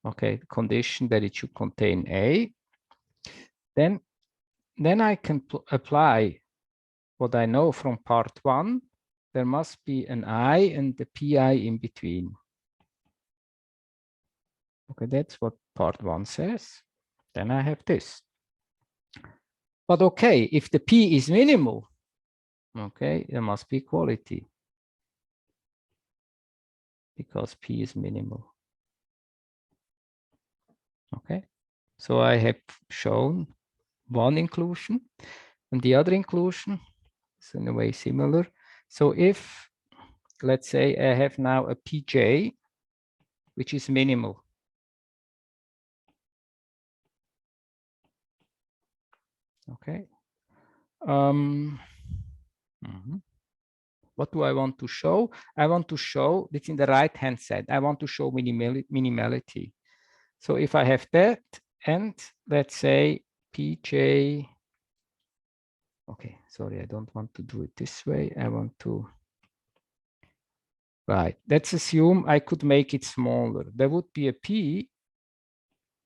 Speaker 1: okay, the condition that it should contain A, then I can apply what I know from part 1. There must be an I and the Pi in between. Okay, that's what part 1 says. Then I have this. But okay, if the P is minimal, okay, there must be equality because P is minimal. Okay, so I have shown one inclusion, and the other inclusion is in a way similar. So if, let's say, I have now a Pj, which is minimal. Okay. What do I want to show? I want to show it's in the right-hand side. I want to show minimality. So if I have that, and let's say Pj, okay, sorry, I don't want to do it this way. I want to, right, let's assume I could make it smaller. There would be a P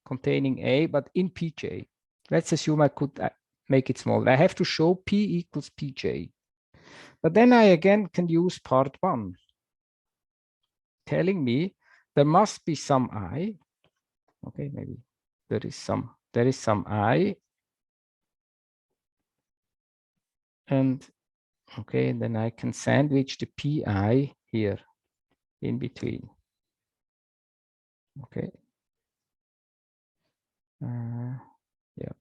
Speaker 1: containing A, but in Pj. Let's assume I could make it smaller. I have to show P equals Pj. But then I again can use part 1, telling me there must be some I. Okay, maybe there is some I. And okay, then I can sandwich the Pi here in between. Okay. Yeah.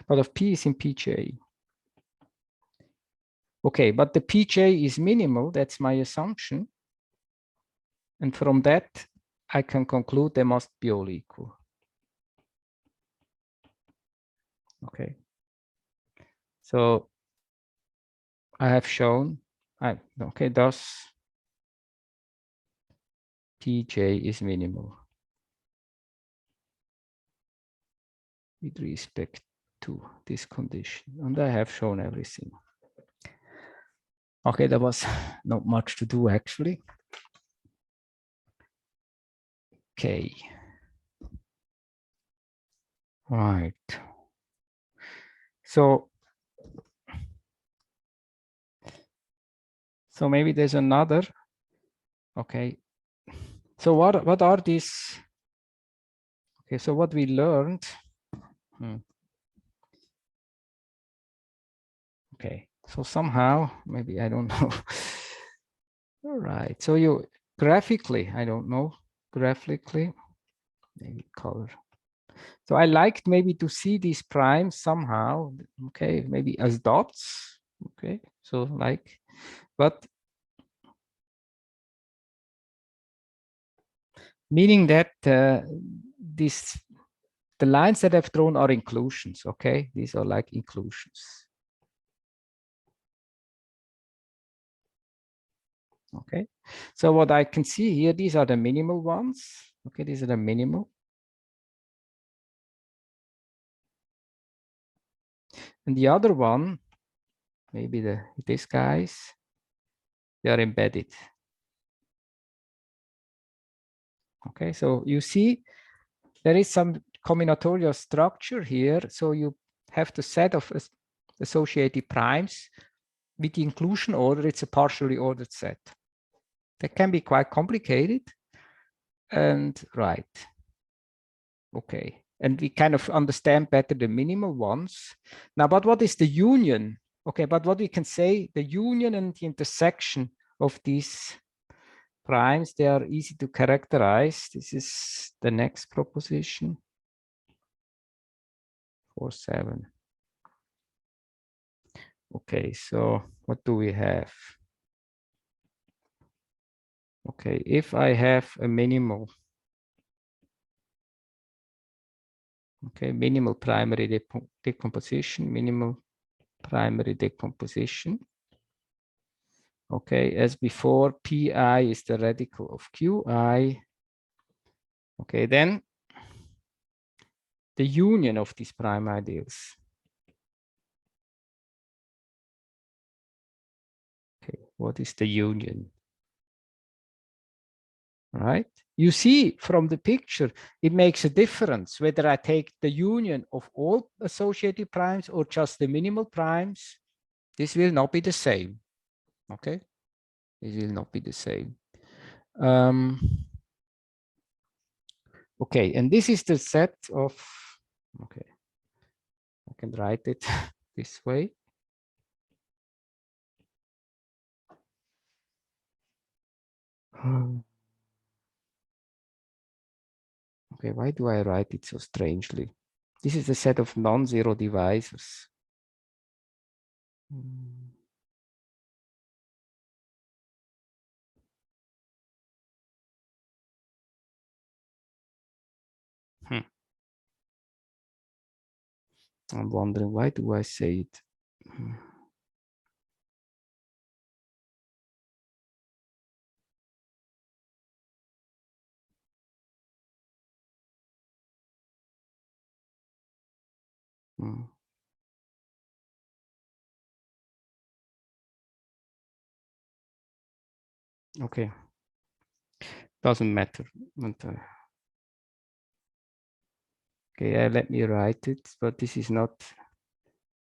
Speaker 1: But if P is in Pj. Okay, but the Pj is minimal. That's my assumption. And from that, I can conclude they must be all equal. Okay. So I have shown, okay, thus Pj is minimal with respect to this condition. And I have shown everything. Okay, there was not much to do actually. Okay. Right. So maybe there's another. Okay. So what are these? Okay, so what we learned. Okay, so somehow, maybe, I don't know. All right, so you graphically, I don't know, graphically, maybe color. So I liked maybe to see these primes somehow, okay, maybe as dots, okay, so like, but meaning that the lines that I've drawn are inclusions, okay, these are like inclusions. Okay, so what I can see here, these are the minimal ones. Okay, these are the minimal. And the other one, maybe these guys, they are embedded. Okay, so you see there is some combinatorial structure here. So you have the set of associated primes with the inclusion order. It's a partially ordered set. That can be quite complicated. And right. Okay. And we kind of understand better the minimal ones. Now, but what is the union? Okay, but what we can say, the union and the intersection of these primes, they are easy to characterize. This is the next proposition. 4, 7. Okay, so what do we have? Okay, if I have a minimal, okay, minimal primary decomposition, minimal primary decomposition. Okay, as before, Pi is the radical of Qi. Okay, then the union of these prime ideals. Okay, what is the union? Right? You see from the picture, it makes a difference whether I take the union of all associated primes or just the minimal primes. This will not be the same. Okay, this will not be the same. Okay, and this is the set of, okay, I can write it this way. Okay, why do I write it so strangely? This is a set of non-zero divisors. I'm wondering, why do I say it? Okay, doesn't matter. Okay, let me write it, but this is not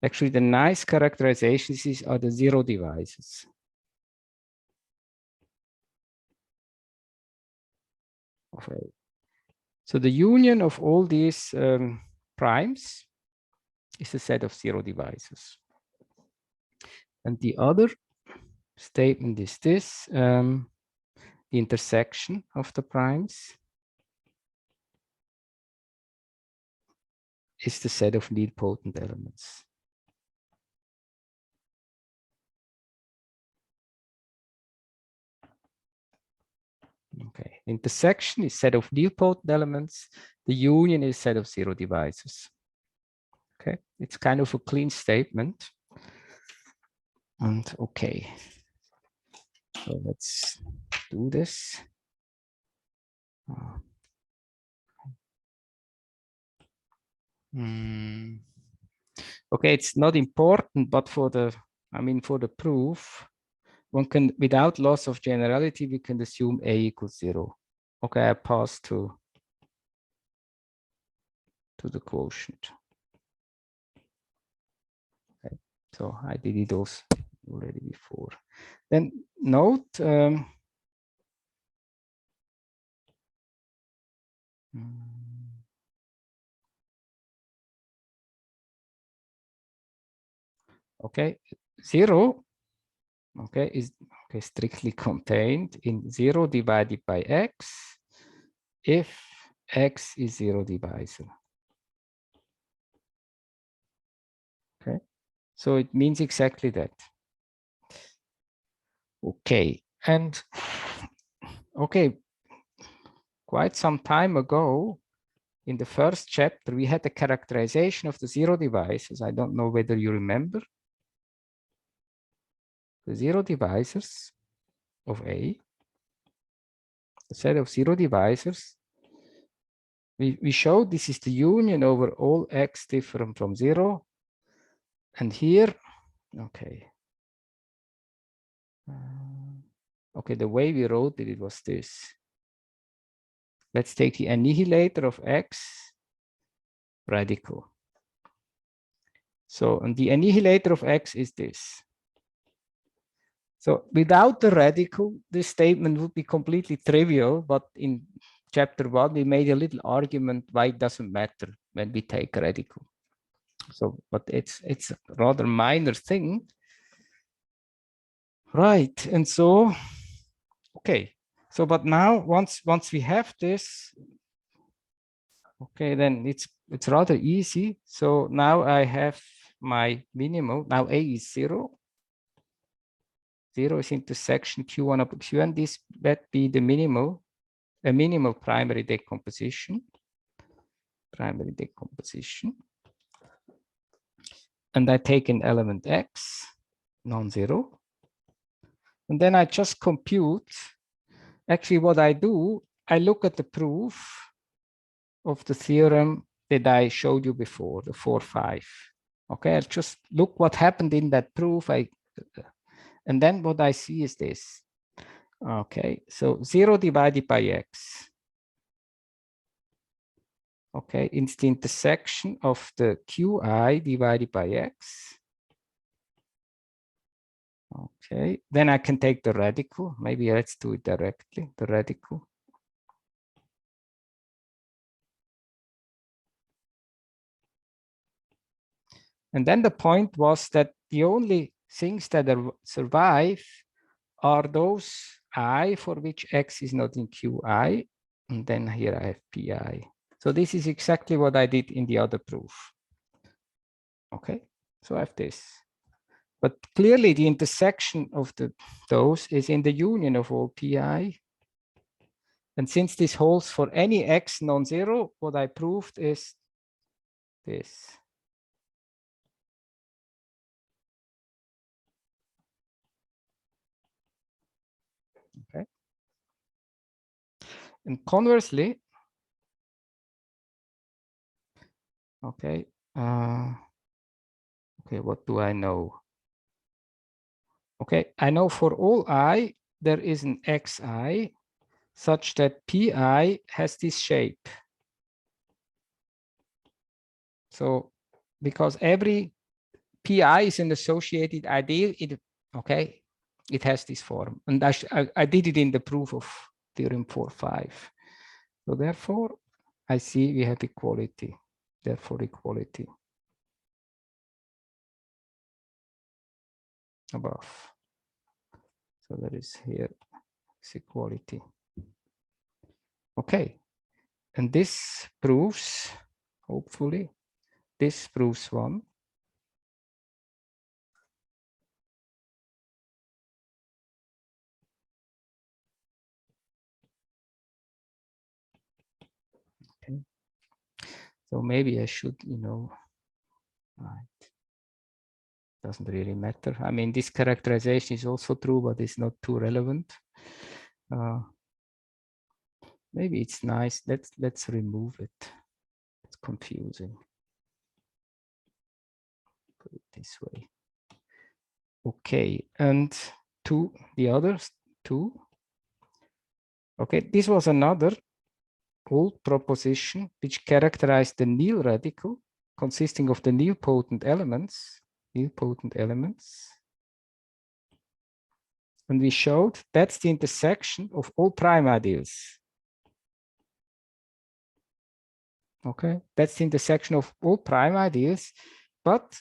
Speaker 1: actually the nice characterization. These are the zero divisors. Okay. So the union of all these primes is a set of zero divisors. And the other statement is this, the intersection of the primes is the set of nilpotent elements. Okay, intersection is set of nilpotent elements. The union is set of zero divisors. Okay, it's kind of a clean statement. And okay, so let's do this. Okay, it's not important, but for the, for the proof, one can, without loss of generality, we can assume A equals 0. Okay, I pass to the quotient. Okay, so I did it also already before. Then note, okay, 0, okay, is okay, strictly contained in 0 divided by x if x is 0 divisor. Okay, so it means exactly that. Okay, and okay, quite some time ago, in the first chapter, we had the characterization of the zero divisors. I don't know whether you remember. The zero divisors, of A, a set of zero divisors. We showed this is the union over all x different from 0. And here, okay. Okay, the way we wrote it, it was this. Let's take the annihilator of x radical. So, and the annihilator of x is this. So without the radical, this statement would be completely trivial, but in chapter 1, we made a little argument why it doesn't matter when we take radical. So, but it's a rather minor thing. Right, and so, okay. So, but now once we have this, okay, then it's rather easy. So now I have my minimal. Now A is 0. 0 is intersection Q1 up Qn. This that be the minimal, a minimal primary decomposition. Primary decomposition. And I take an element X, non-zero. And then I just compute. Actually, what I do, I look at the proof of the theorem that I showed you before, the 4-5. Okay, I'll just look what happened in that proof. And then what I see is this. Okay, so 0 divided by x. Okay, it's the intersection of the qi divided by x. Okay, then I can take the radical. Maybe let's do it directly, the radical. And then the point was that the only things that survive are those I for which x is not in qi. And then here I have pi. So this is exactly what I did in the other proof. Okay, so I have this. But clearly the intersection of those is in the union of all pi. And since this holds for any x non-zero, what I proved is this. Okay. And conversely, okay, okay, what do I know? Okay, I know for all I, there is an xi such that pi has this shape. So because every pi is an associated ideal, okay, it has this form. And I did it in the proof of theorem 4-5. So therefore, I see we have equality. Therefore, equality above. So that is here is equality. Okay, and this proves, hopefully, this proves one. Okay, so maybe I should, right. Doesn't really matter. I mean, this characterization is also true, but it's not too relevant. Maybe it's nice. Let's remove it. It's confusing. Put it this way. Okay, and the others two. Okay, this was another old proposition which characterized the nil radical consisting of the nilpotent elements. And we showed that's the intersection of all prime ideals. Okay, that's the intersection of all prime ideals. But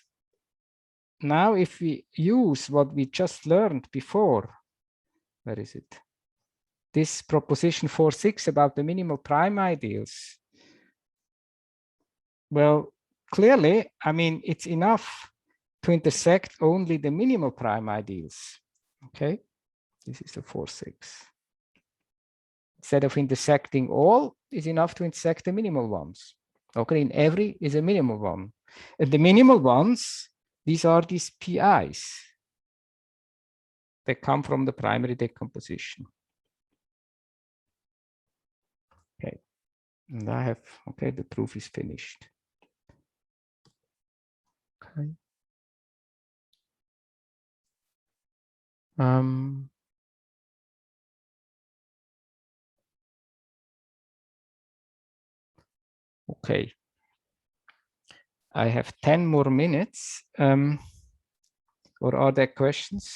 Speaker 1: now if we use what we just learned before, where is it? This proposition 4-6 about the minimal prime ideals. Well, clearly, I mean, it's enough to intersect only the minimal prime ideals. Okay, this is the 4-6. Instead of intersecting all, is enough to intersect the minimal ones. Okay, in every is a minimal one. And the minimal ones, these are these PIs.
Speaker 3: They come from the primary decomposition. Okay, and I have, okay, the proof is finished. Okay. Okay. I have 10 more minutes. Or are there questions?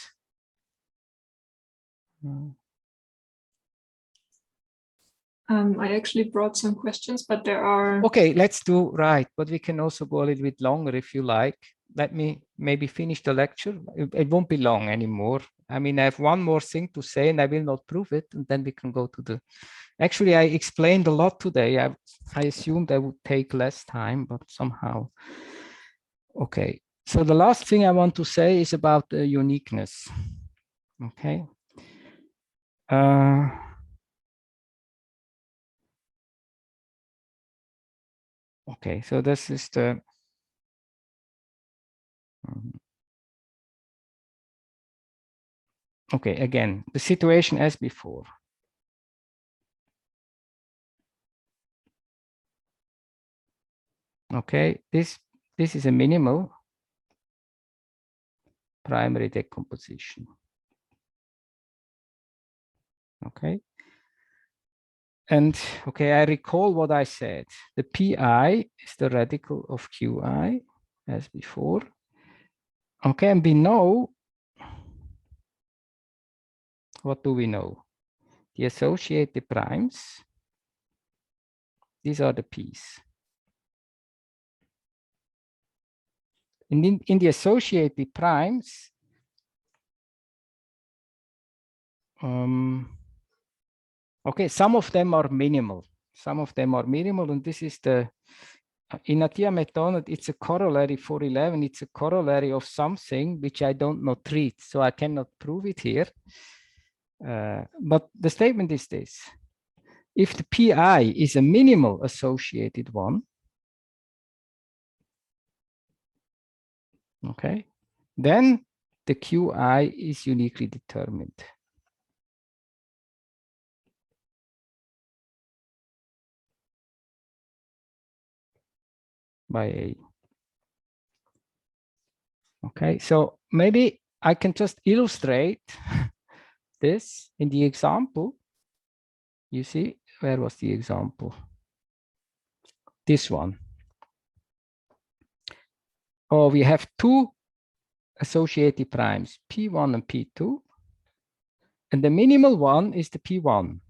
Speaker 2: I actually brought some questions, but there are...
Speaker 3: Okay, let's do right, but we can also go a little bit longer if you like. Let me maybe finish the lecture. It won't be long anymore. I mean, I have one more thing to say and I will not prove it, and then we can go to the... Actually, I explained a lot today. I assumed I would take less time, but somehow... Okay, so the last thing I want to say is about the uniqueness. Okay. Okay, so this is the... Okay, again, the situation as before. Okay, this is a minimal primary decomposition. Okay. And okay, I recall what I said. The pi is the radical of qi as before. Okay, and we know, what do we know? The associated primes, these are the p's. In the associated primes, okay, some of them are minimal. Some of them are minimal, and this is the... In Atiyah method, it's a corollary 411. It's a corollary of something which I don't know treat, so I cannot prove it here. But the statement is this: if the pi is a minimal associated one, okay, then the qi is uniquely determined. By A. Okay, so maybe I can just illustrate this in the example. You see, where was the example? This one. Oh, we have two associated primes, P1 and P2. And the minimal one is the P1.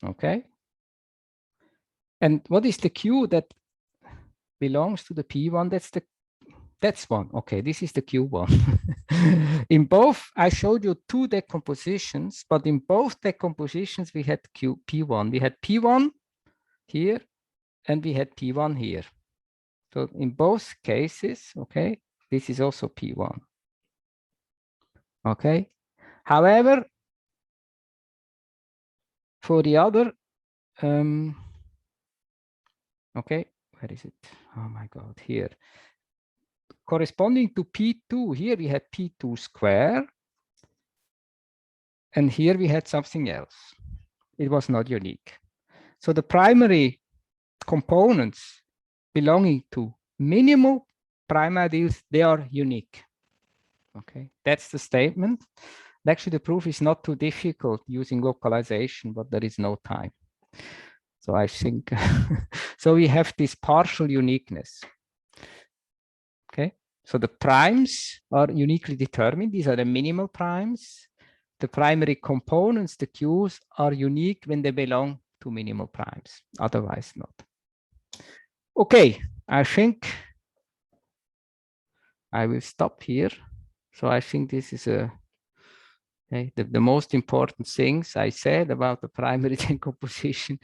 Speaker 3: Okay. And what is the Q that belongs to the P1? That's one. Okay, this is the Q1. In both, I showed you two decompositions, but in both decompositions, we had P1. We had P1 here, and we had P1 here. So in both cases, okay, this is also P1. Okay. However, for the other, okay, where is it? Oh my God, here. Corresponding to P2, here we had P2 square. And here we had something else. It was not unique. So the primary components belonging to minimal prime ideals, they are unique. Okay, that's the statement. Actually, the proof is not too difficult using localization, but there is no time. So I think, so we have this partial uniqueness. Okay, so the primes are uniquely determined. These are the minimal primes. The primary components, the Qs, are unique when they belong to minimal primes, otherwise not. Okay, I think I will stop here. So I think this is okay, the most important things I said about the primary decomposition.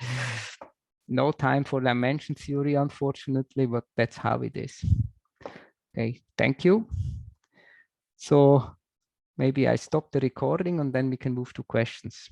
Speaker 3: No time for dimension theory, unfortunately, but that's how it is. Okay, thank you. So maybe I stop the recording and then we can move to questions.